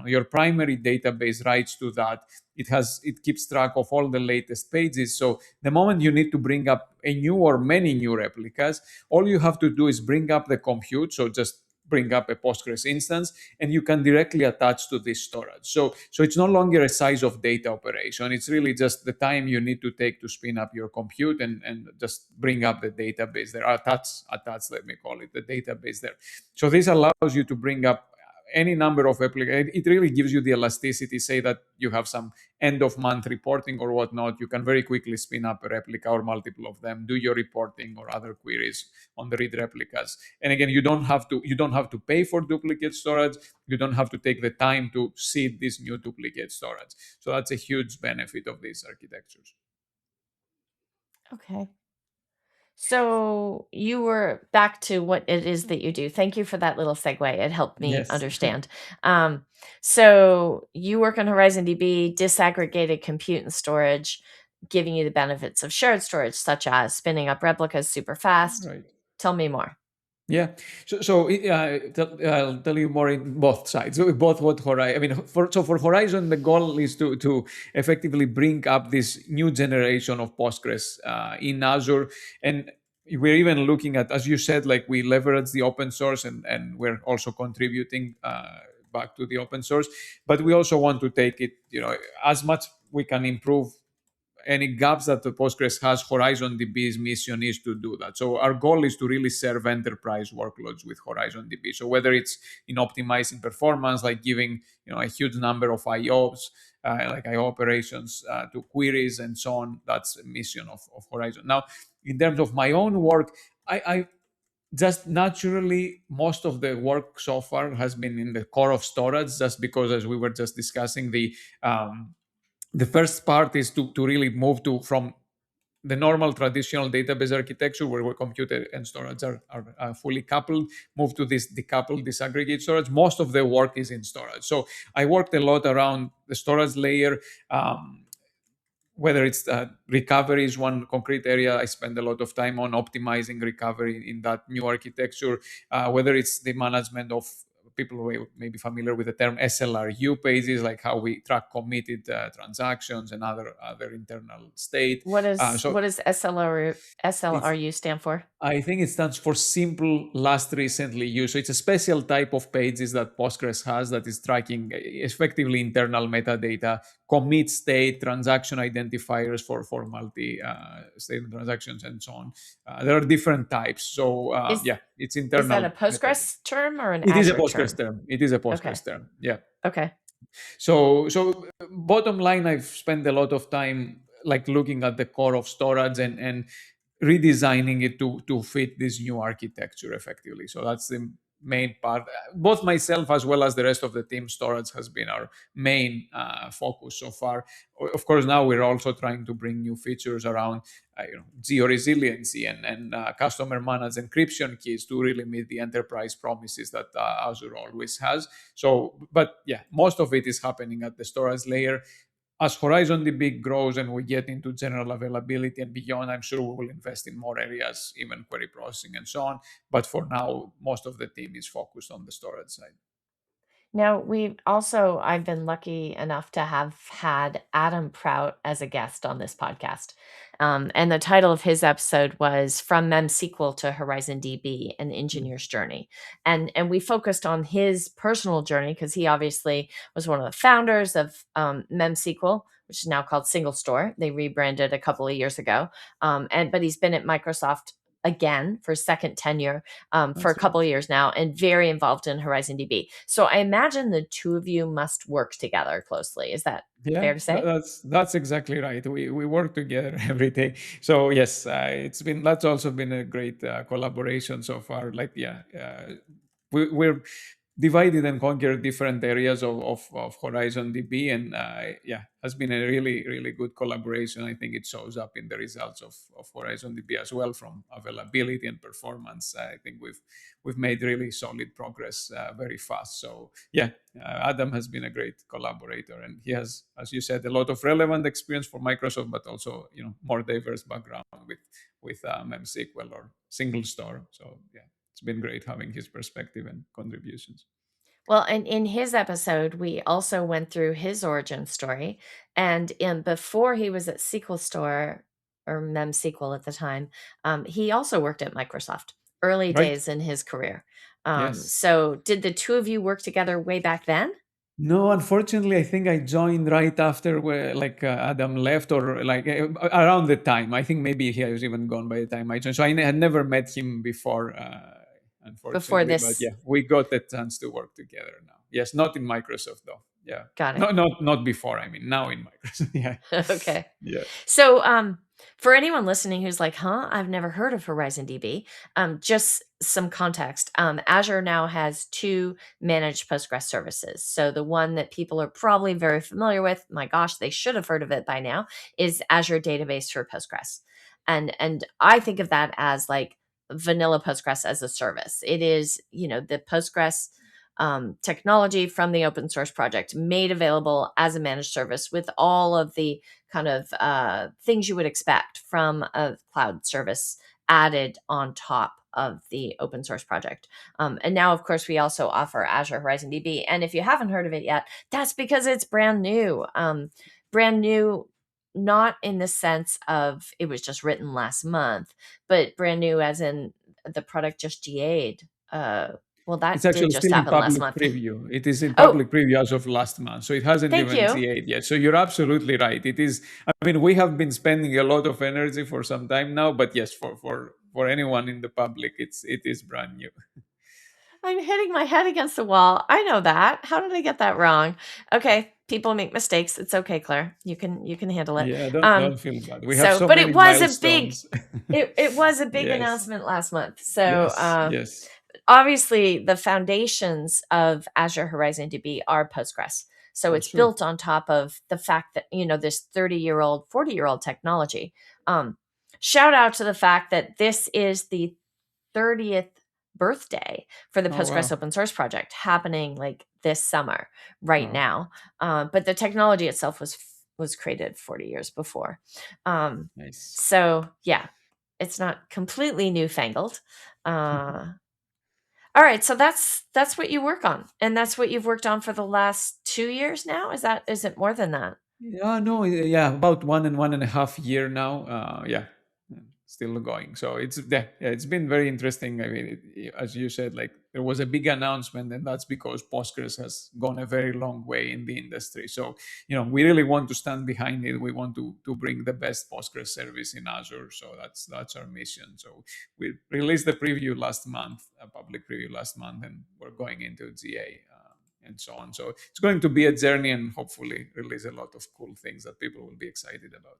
Your primary database writes to that. It keeps track of all the latest pages. So the moment you need to bring up a new or many new replicas, all you have to do is bring up the compute. So just bring up a Postgres instance, and you can directly attach to this storage. So it's no longer a size of data operation. It's really just the time you need to take to spin up your compute and just bring up the database there. Attach, let me call it, the database there. So this allows you to bring up any number of applications. It really gives you the elasticity. Say that you have some end of month reporting or whatnot, you can very quickly spin up a replica or multiple of them, do your reporting or other queries on the read replicas. And again, you don't have to pay for duplicate storage. You don't have to take the time to seed this new duplicate storage. So that's a huge benefit of these architectures. Okay. So you were back to what it is that you do. Thank you for that little segue. It helped me Yes. understand. So you work on HorizonDB, disaggregated compute and storage, giving you the benefits of shared storage, such as spinning up replicas super fast. Right. Tell me more. Yeah. I'll tell you more in both sides. So both what Horizon. I mean, for Horizon, the goal is to effectively bring up this new generation of Postgres in Azure, and we're even looking at, as you said, like we leverage the open source, and we're also contributing back to the open source, but we also want to take it, as much we can improve any gaps that the Postgres has. HorizonDB's mission is to do that. So our goal is to really serve enterprise workloads with HorizonDB. So whether it's in optimizing performance, like giving a huge number of IOs, like IO operations to queries and so on, that's a mission of Horizon. Now, in terms of my own work, I just naturally, most of the work so far has been in the core of storage, just because, as we were just discussing, the first part is to really move to from the normal traditional database architecture where computer and storage are fully coupled, move to this decoupled disaggregate storage. Most of the work is in storage. So I worked a lot around the storage layer. Whether it's recovery is one concrete area I spend a lot of time on, optimizing recovery in that new architecture. Whether it's the management of, people who may be familiar with the term SLRU pages, like how we track committed transactions and other internal state. What So does SLRU stand for? I think it stands for simple last recently used. So it's a special type of pages that Postgres has that is tracking effectively internal metadata, commit state, transaction identifiers for multi state transactions, and so on. There are different types. So Is it's is that a internal metadata. Postgres term or an It is a Azure Postgres term? term. It is a Okay. Postgres term. Yeah. Okay. So bottom line, I've spent a lot of time like looking at the core of storage and redesigning it to fit this new architecture effectively. So that's the main part. Both myself as well as the rest of the team, storage has been our main focus so far. Of course, now we're also trying to bring new features around geo resiliency and customer managed encryption keys to really meet the enterprise promises that Azure always has. So, but yeah, most of it is happening at the storage layer. As HorizonDB grows and we get into general availability and beyond, I'm sure we will invest in more areas, even query processing and so on. But for now, most of the team is focused on the storage side. Now, I've been lucky enough to have had Adam Prout as a guest on this podcast. And the title of his episode was From MemSQL to HorizonDB, An Engineer's Journey. And we focused on his personal journey because he obviously was one of the founders of MemSQL, which is now called Single Store. They rebranded a couple of years ago. But he's been at Microsoft again for second tenure for a That's couple right. of years now, and very involved in HorizonDB. So I imagine the two of you must work together closely. Is that Yeah, fair to say? that's exactly right. We work together every day. So yes, that's also been a great collaboration so far. Like yeah, we're divided and conquered different areas of HorizonDB, and yeah, has been a really good collaboration. I think it shows up in the results of HorizonDB as well, from availability and performance. I think we've made really solid progress very fast. So yeah, Adam has been a great collaborator, and he has, as you said, a lot of relevant experience for Microsoft, but also more diverse background with MemSQL or single store. So yeah, it's been great having his perspective and contributions. Well, and in his episode, we also went through his origin story. And before he was at SQL Store or MemSQL at the time, he also worked at Microsoft, early Right? days in his career. Yes. So did the two of you work together way back then? No, unfortunately, I think I joined right after where Adam left, or around the time. I think maybe he was even gone by the time I joined. So had never met him before, Before unfortunately. But this, yeah, we got the chance to work together now. Yes, not in Microsoft though. Yeah, got it. not before. I mean, now in Microsoft. Yeah, Okay. yeah. So, for anyone listening who's like, huh, I've never heard of HorizonDB, just some context. Azure now has two managed Postgres services. So, the one that people are probably very familiar with, my gosh, they should have heard of it by now, is Azure Database for Postgres. And I think of that as like vanilla Postgres as a service. It is, the Postgres technology from the open source project made available as a managed service with all of the kind of things you would expect from a cloud service added on top of the open source project. And now, of course, we also offer Azure HorizonDB. And if you haven't heard of it yet, that's because it's brand new. Brand new, not in the sense of it was just written last month, but brand new as in the product just GA'd. Well, It's that did actually just still in happen last public month. preview. It is in Oh, public preview as of last month, so it hasn't thank even you. GA'd yet. So you're absolutely right. It is. I mean, we have been spending a lot of energy for some time now, but yes, for anyone in the public, it is brand new. I'm hitting my head against the wall. I know that. How did I get that wrong? Okay, people make mistakes. It's okay, Claire. You can handle it. Yeah, don't Um, feel bad. We have so, so but it many was a big, milestones. it was a big Yes, announcement last month. So, yes, yes, obviously, the foundations of Azure Horizon DB are Postgres. So for it's sure. built on top of the fact that this 30-year-old, 40-year-old technology. Um, Shout out to the fact that this is the 30th birthday for the Oh Postgres wow, open source project happening like this summer, right wow, now. But the technology itself was created 40 years before. Um, nice. so yeah, it's not completely newfangled. Uh, all right, so that's what you work on, and that's what you've worked on for the last 2 years now. Is it more than that? Yeah, no, yeah, about 1.5 year now. Yeah, still going. So it's been very interesting. I mean, as you said, like there was a big announcement, and that's because Postgres has gone a very long way in the industry. So we really want to stand behind it. We want to bring the best Postgres service in Azure. So that's our mission. So we released the preview last month, a public preview last month, and we're going into GA. And so on. So it's going to be a journey, and hopefully release a lot of cool things that people will be excited about.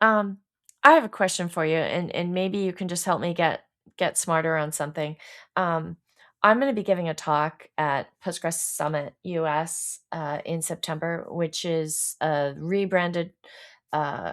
Um, I have a question for you, and maybe you can just help me get smarter on something. Um, I'm going to be giving a talk at Postgres Summit US in September, which is a rebranded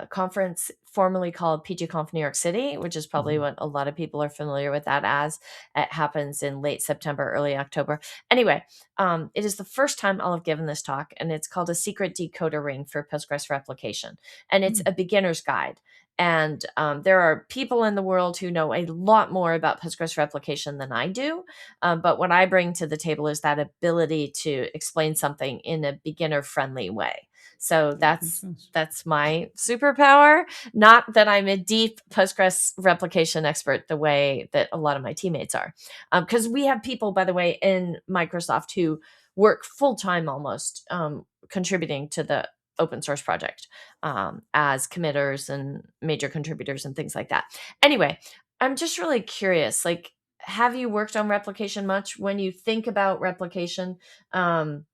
conference formerly called PGConf New York City, which is probably Mhm. what a lot of people are familiar with that as. It happens in late September, early October. Anyway, it is the first time I'll have given this talk, and it's called A Secret Decoder Ring for Postgres Replication. And it's a beginner's guide. And there are people in the world who know a lot more about Postgres replication than I do. But what I bring to the table is that ability to explain something in a beginner friendly way. So That makes that's sense. that's my superpower. Not that I'm a deep Postgres replication expert the way that a lot of my teammates are. Because we have people, by the way, in Microsoft who work full time almost contributing to the open source project as committers and major contributors and things like that. Anyway, I'm just really curious. Like, have you worked on replication much? When you think about replication, um,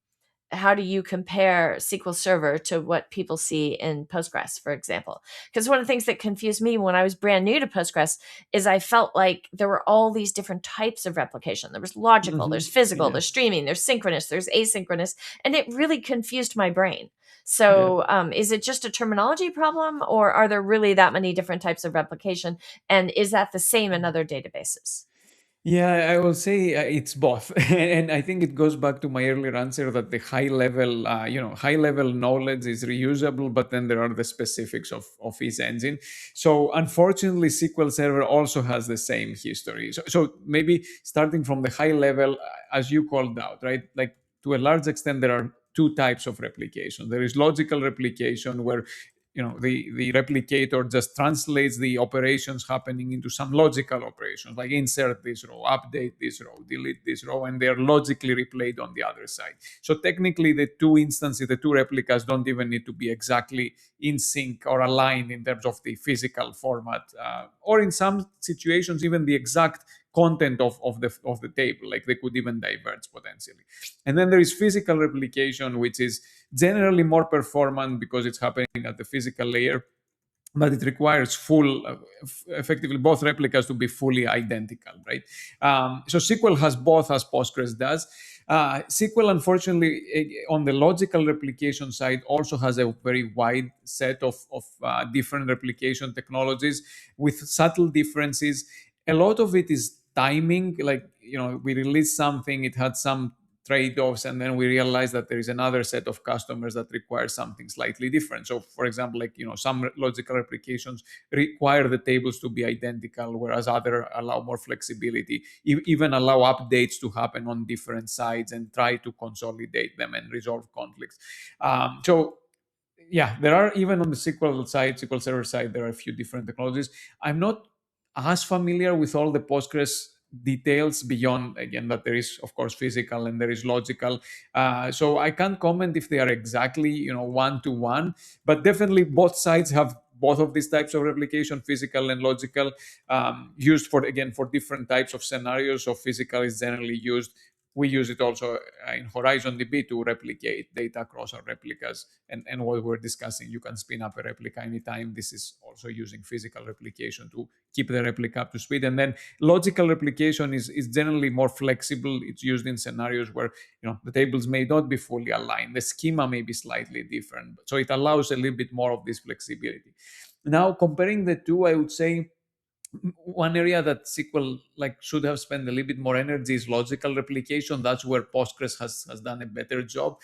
how do you compare SQL Server to what people see in Postgres, for example? Because one of the things that confused me when I was brand new to Postgres is I felt like there were all these different types of replication. There was logical, there's physical, Yeah. there's streaming, there's synchronous, there's asynchronous, and it really confused my brain. Yeah. So, is it just a terminology problem, or are there really that many different types of replication? And is that the same in other databases? Yeah, I will say it's both, and I think it goes back to my earlier answer that the high level knowledge is reusable, but then there are the specifics of each engine. So unfortunately, SQL Server also has the same history. So maybe starting from the high level, as you called out, right? Like to a large extent, there are two types of replication. There is logical replication where the replicator just translates the operations happening into some logical operations like insert this row, update this row, delete this row, and they're logically replayed on the other side. So technically the two instances, the two replicas don't even need to be exactly in sync or aligned in terms of the physical format, or in some situations even the exact content of the table, like they could even diverge potentially. And then there is physical replication, which is generally more performant because it's happening at the physical layer, but it requires effectively both replicas to be fully identical, right? So SQL has both, as Postgres does. SQL, unfortunately, on the logical replication side, also has a very wide set of different replication technologies with subtle differences. A lot of it is timing. Like, we released something, it had some trade-offs, and then we realize that there is another set of customers that require something slightly different. So for example, like some logical replications require the tables to be identical, whereas other allow more flexibility, even allow updates to happen on different sides and try to consolidate them and resolve conflicts. So yeah, there are, even on the SQL Server side, there are a few different technologies. I'm not as familiar with all the Postgres details beyond, again, that there is of course physical and there is logical. So I can't comment if they are exactly one to one, but definitely both sides have both of these types of replication, physical and logical, used for different types of scenarios. So physical is generally used. We use it also in HorizonDB to replicate data across our replicas. And what we're discussing, you can spin up a replica anytime. This is also using physical replication to keep the replica up to speed. And then logical replication is generally more flexible. It's used in scenarios where the tables may not be fully aligned. The schema may be slightly different. So it allows a little bit more of this flexibility. Now, comparing the two, I would say one area that SQL should have spent a little bit more energy is logical replication. That's where Postgres has done a better job.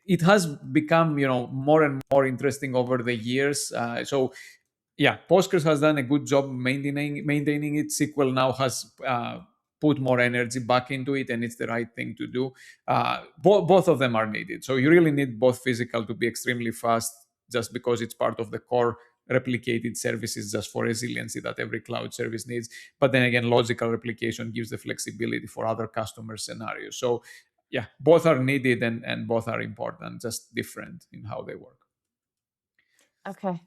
It has become more and more interesting over the years. So yeah, Postgres has done a good job maintaining it. SQL now has put more energy back into it, and it's the right thing to do. Both of them are needed. So you really need both physical to be extremely fast, just because it's part of the core replicated services, just for resiliency that every cloud service needs. But then again, logical replication gives the flexibility for other customer scenarios. So yeah, both are needed, and both are important, just different in how they work. Okay.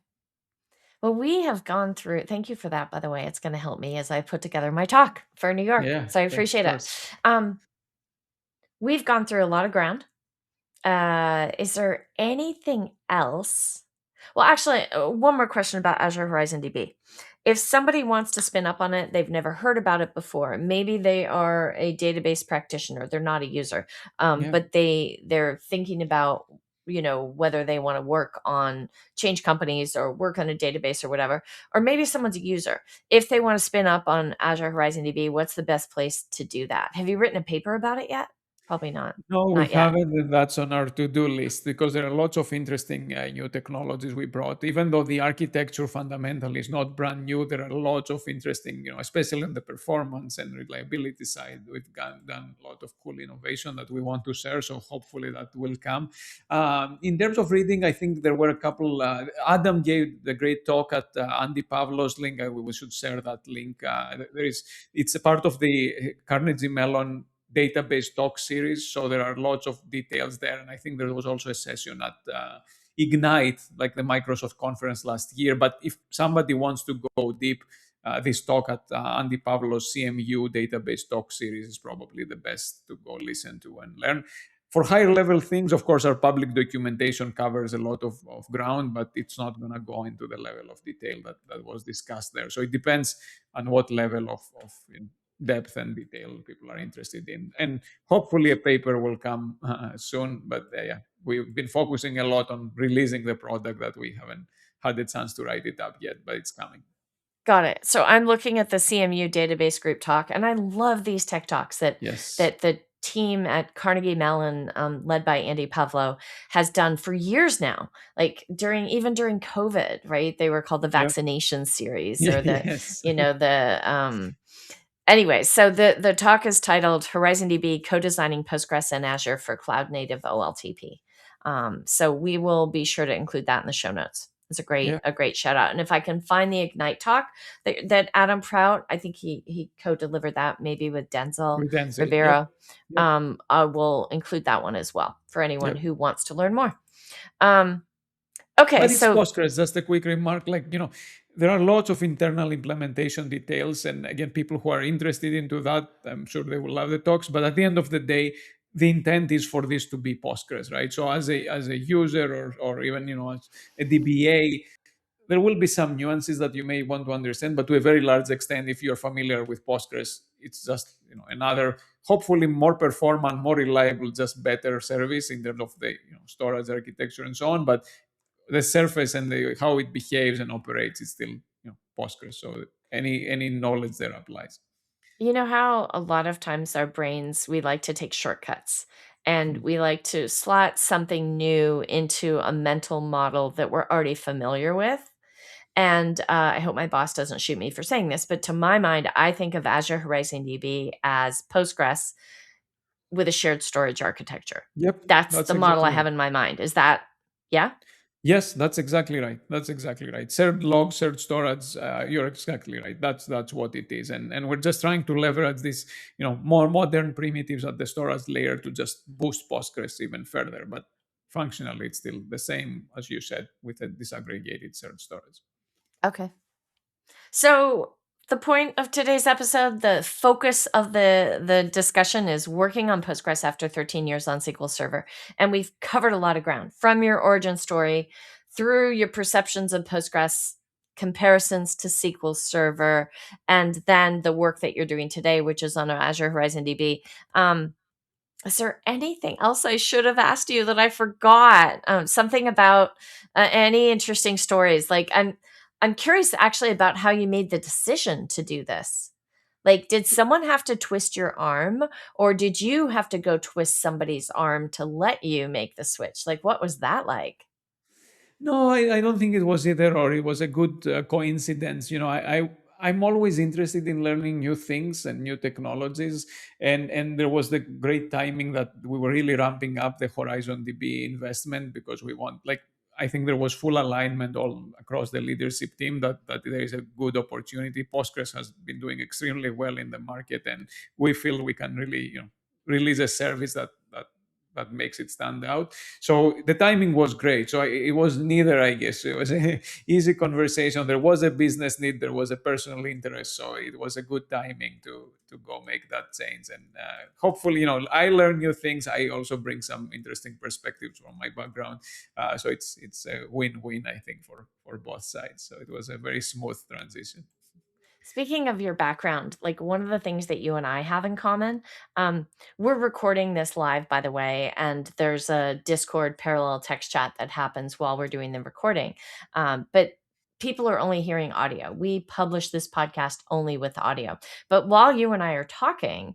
Well, we have gone through, thank you for that, by the way. It's going to help me as I put together my talk for New York. Yeah, So I of appreciate it. course. We've gone through a lot of ground. Is there anything else? Well, actually, one more question about Azure HorizonDB. If somebody wants to spin up on it, they've never heard about it before. Maybe they are a database practitioner. They're not a user, Yeah. but they're thinking about whether they want to work on change companies or work on a database or whatever. Or maybe someone's a user. If they want to spin up on Azure HorizonDB, what's the best place to do that? Have you written a paper about it yet? Probably not. No, we Not yet. haven't. And that's on our to-do list because there are lots of interesting new technologies we brought. Even though the architecture fundamentally is not brand new, there are lots of interesting, especially on the performance and reliability side. We've done a lot of cool innovation that we want to share. So hopefully that will come. In terms of reading, I think there were a couple. Adam gave the great talk at Andy Pavlos link. We should share that link. It's a part of the Carnegie Mellon database talk series, so there are lots of details there. And I think there was also a session at Ignite, like the Microsoft conference last year. But if somebody wants to go deep, this talk at Andy Pavlos CMU database talk series is probably the best to go listen to and learn. For higher level things, of course, our public documentation covers a lot of ground, but it's not going to go into the level of detail that was discussed there. So it depends on what level of depth and detail people are interested in. And hopefully a paper will come soon. But yeah, we've been focusing a lot on releasing the product that we haven't had the chance to write it up yet, but it's coming. Got it. So I'm looking at the CMU database group talk, and I love these tech talks that Yes. that the team at Carnegie Mellon, led by Andy Pavlo, has done for years now. Like even during COVID, right? They were called the Yeah. vaccination series, or the Yes. Anyway, so the talk is titled HorizonDB Co-designing Postgres and Azure for Cloud Native OLTP. So we will be sure to include that in the show notes. It's Yeah. a great shout out. And if I can find the Ignite talk that Adam Prout, I think he co-delivered that maybe with Denzel With Denzel. Yep. Rivera. Yep. I will include that one as well for anyone Yep. who wants to learn more. Okay, But it's so Postgres, just a quick remark. Like, there are lots of internal implementation details. And again, people who are interested into that, I'm sure they will love the talks. But at the end of the day, the intent is for this to be Postgres, right? So as a user or even, as a DBA, there will be some nuances that you may want to understand, but to a very large extent, if you're familiar with Postgres, it's just another, hopefully more performant, more reliable, just better service in terms of the storage architecture and so on. But the surface and how it behaves and operates is still Postgres. So any knowledge there applies. you know how a lot of times our brains, we like to take shortcuts and Mm. we like to slot something new into a mental model that we're already familiar with. And I hope my boss doesn't shoot me for saying this, but to my mind, I think of Azure HorizonDB as Postgres with a shared storage architecture. Yep, That's that's the model I exactly have right. in my mind. Is that, yeah? Yes, that's exactly right. That's exactly right. Shared log, shared storage. You're exactly right. That's what it is, and we're just trying to leverage this, more modern primitives at the storage layer to just boost Postgres even further. But functionally, it's still the same as you said with a disaggregated shared storage. Okay. So the point of today's episode, the focus of the discussion is working on Postgres after 13 years on SQL Server. And we've covered a lot of ground from your origin story through your perceptions of Postgres, comparisons to SQL Server, and then the work that you're doing today, which is on Azure HorizonDB. Is there anything else I should have asked you that I forgot? Something about any interesting stories? Like I'm curious actually about how you made the decision to do this. Like, did someone have to twist your arm, or did you have to go twist somebody's arm to let you make the switch? Like, what was that like? No, I don't think it was either or. It was a good coincidence. I'm always interested in learning new things and new technologies, and there was the great timing that we were really ramping up the Horizon DB investment because we want, like, I think there was full alignment all across the leadership team that there is a good opportunity. Postgres has been doing extremely well in the market, and we feel we can really release a service that makes it stand out. So the timing was great. So it was neither, I guess. It was a easy conversation. There was a business need, there was a personal interest. So it was a good timing to go make that change. And hopefully, I learn new things. I also bring some interesting perspectives from my background. So it's a win-win, I think, for both sides. So it was a very smooth transition. Speaking of your background, like one of the things that you and I have in common, we're recording this live, by the way, and there's a Discord parallel text chat that happens while we're doing the recording. But people are only hearing audio. We publish this podcast only with audio. But while you and I are talking,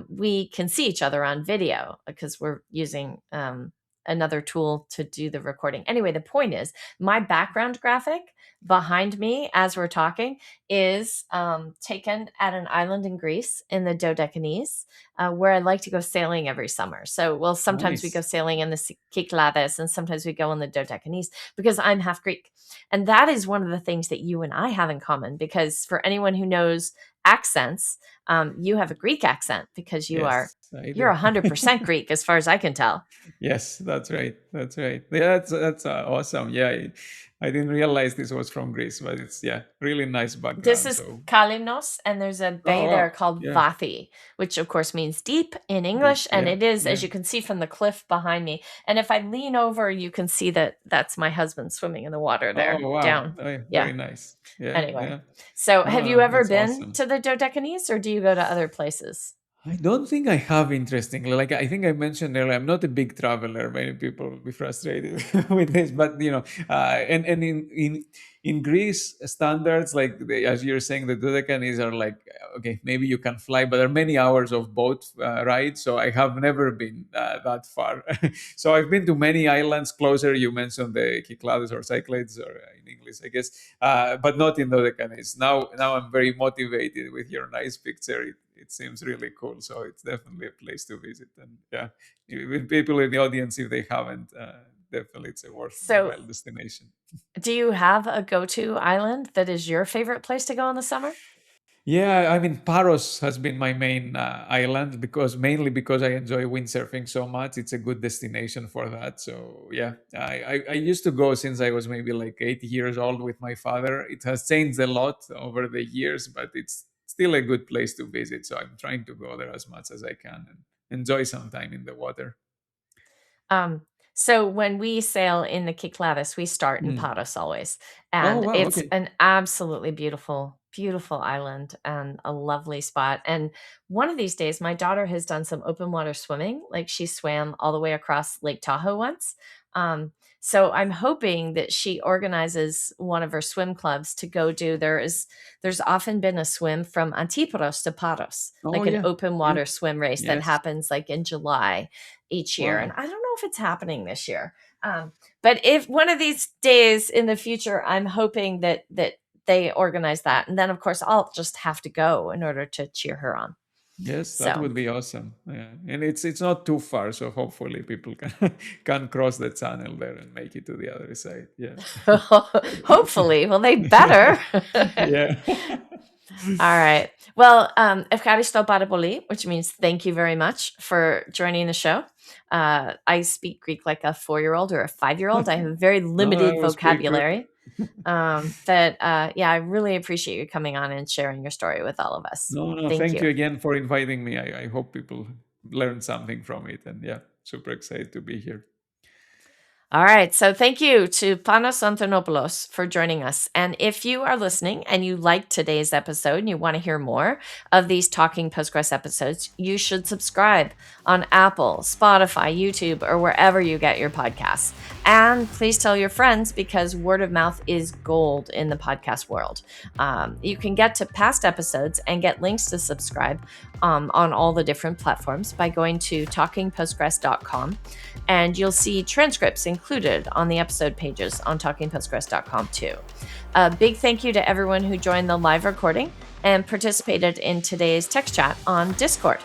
we can see each other on video because we're using another tool to do the recording. Anyway, the point is, my background graphic behind me as we're talking is taken at an island in Greece in the Dodecanese, where I like to go sailing every summer. So, well, sometimes we go Nice. sailing in the Cyclades and sometimes we go in the Dodecanese because I'm half Greek. And that is one of the things that you and I have in common because for anyone who knows accents, you have a Greek accent because Yes, I you're do. 100% Greek as far as I can tell. Yes, that's right. That's right. Yeah, that's awesome. Yeah, I didn't realize this was from Greece, but it's really nice This background. is So Kalinos, and there's a bay oh there wow, called yeah, Vathi, which of course means deep in deep, English, and yeah, it is, as yeah. you can see from the cliff behind me. And if I lean over, you can see that that's my husband swimming in the water Oh there wow, down. oh, Yeah. very nice. Yeah, Anyway, yeah. so have you No, ever that's been awesome. to the Dodecanese, or do you go to other places? I don't think I have, interestingly. Like I think I mentioned earlier, I'm not a big traveler. Many people will be frustrated with this, but and in Greece, standards like as you're saying, the Dodecanese are like okay, maybe you can fly, but there are many hours of boat ride. So I have never been that far. So I've been to many islands closer. You mentioned the Cyclades or Cyclades, or in English, I guess, but not in Dodecanese. Now I'm very motivated with your nice picture. It seems really cool. So it's definitely a place to visit. And yeah, with people in the audience, if they haven't, definitely it's a So, worthwhile destination. do you have a go-to island that is your favorite place to go in the summer? Yeah, I mean, Paros has been my main island because mainly because I enjoy windsurfing so much. It's a good destination for that. So yeah, I used to go since I was maybe like 8 years old with my father. It has changed a lot over the years, but it's still a good place to visit. So I'm trying to go there as much as I can and enjoy some time in the water. Um, so when we sail in the Cyclades, we start in Mm. Paros always, Oh and wow, it's okay. an absolutely beautiful, beautiful island and a lovely spot. And one of these days, my daughter has done some open water swimming, like she swam all the way across Lake Tahoe once. Um, so I'm hoping that she organizes one of her swim clubs to go do. There's often been a swim from Antiparos to Paros, Oh like an yeah, open yeah, water swim race that yes. happens like in July each year. And Wow. I don't know if it's happening this year. But if one of these days in the future, I'm hoping that they organize that. And then of course I'll just have to go in order to cheer her on. Yes, that So would be awesome. Yeah. And it's not too far, so hopefully people can can cross the channel there and make it to the other side. Yeah. hopefully, well, they better. Yeah. All right. Well, ευχαριστώ πάρα πολύ, which means thank you very much for joining the show. I speak Greek like a 4-year-old or a 5-year-old. I have a very No, that limited was pretty good. vocabulary. But yeah, I really appreciate you coming on and sharing your story with all of us. No, no, Thank thank you. you again for inviting me. I hope people learned something from it. And yeah, super excited to be here. All right. So thank you to Panos Antonopoulos for joining us. And if you are listening and you liked today's episode and you want to hear more of these Talking Postgres episodes, you should subscribe on Apple, Spotify, YouTube, or wherever you get your podcasts. And please tell your friends because word of mouth is gold in the podcast world. You can get to past episodes and get links to subscribe on all the different platforms by going to talkingpostgres.com. And you'll see transcripts included on the episode pages on talkingpostgres.com too. A big thank you to everyone who joined the live recording and participated in today's text chat on Discord.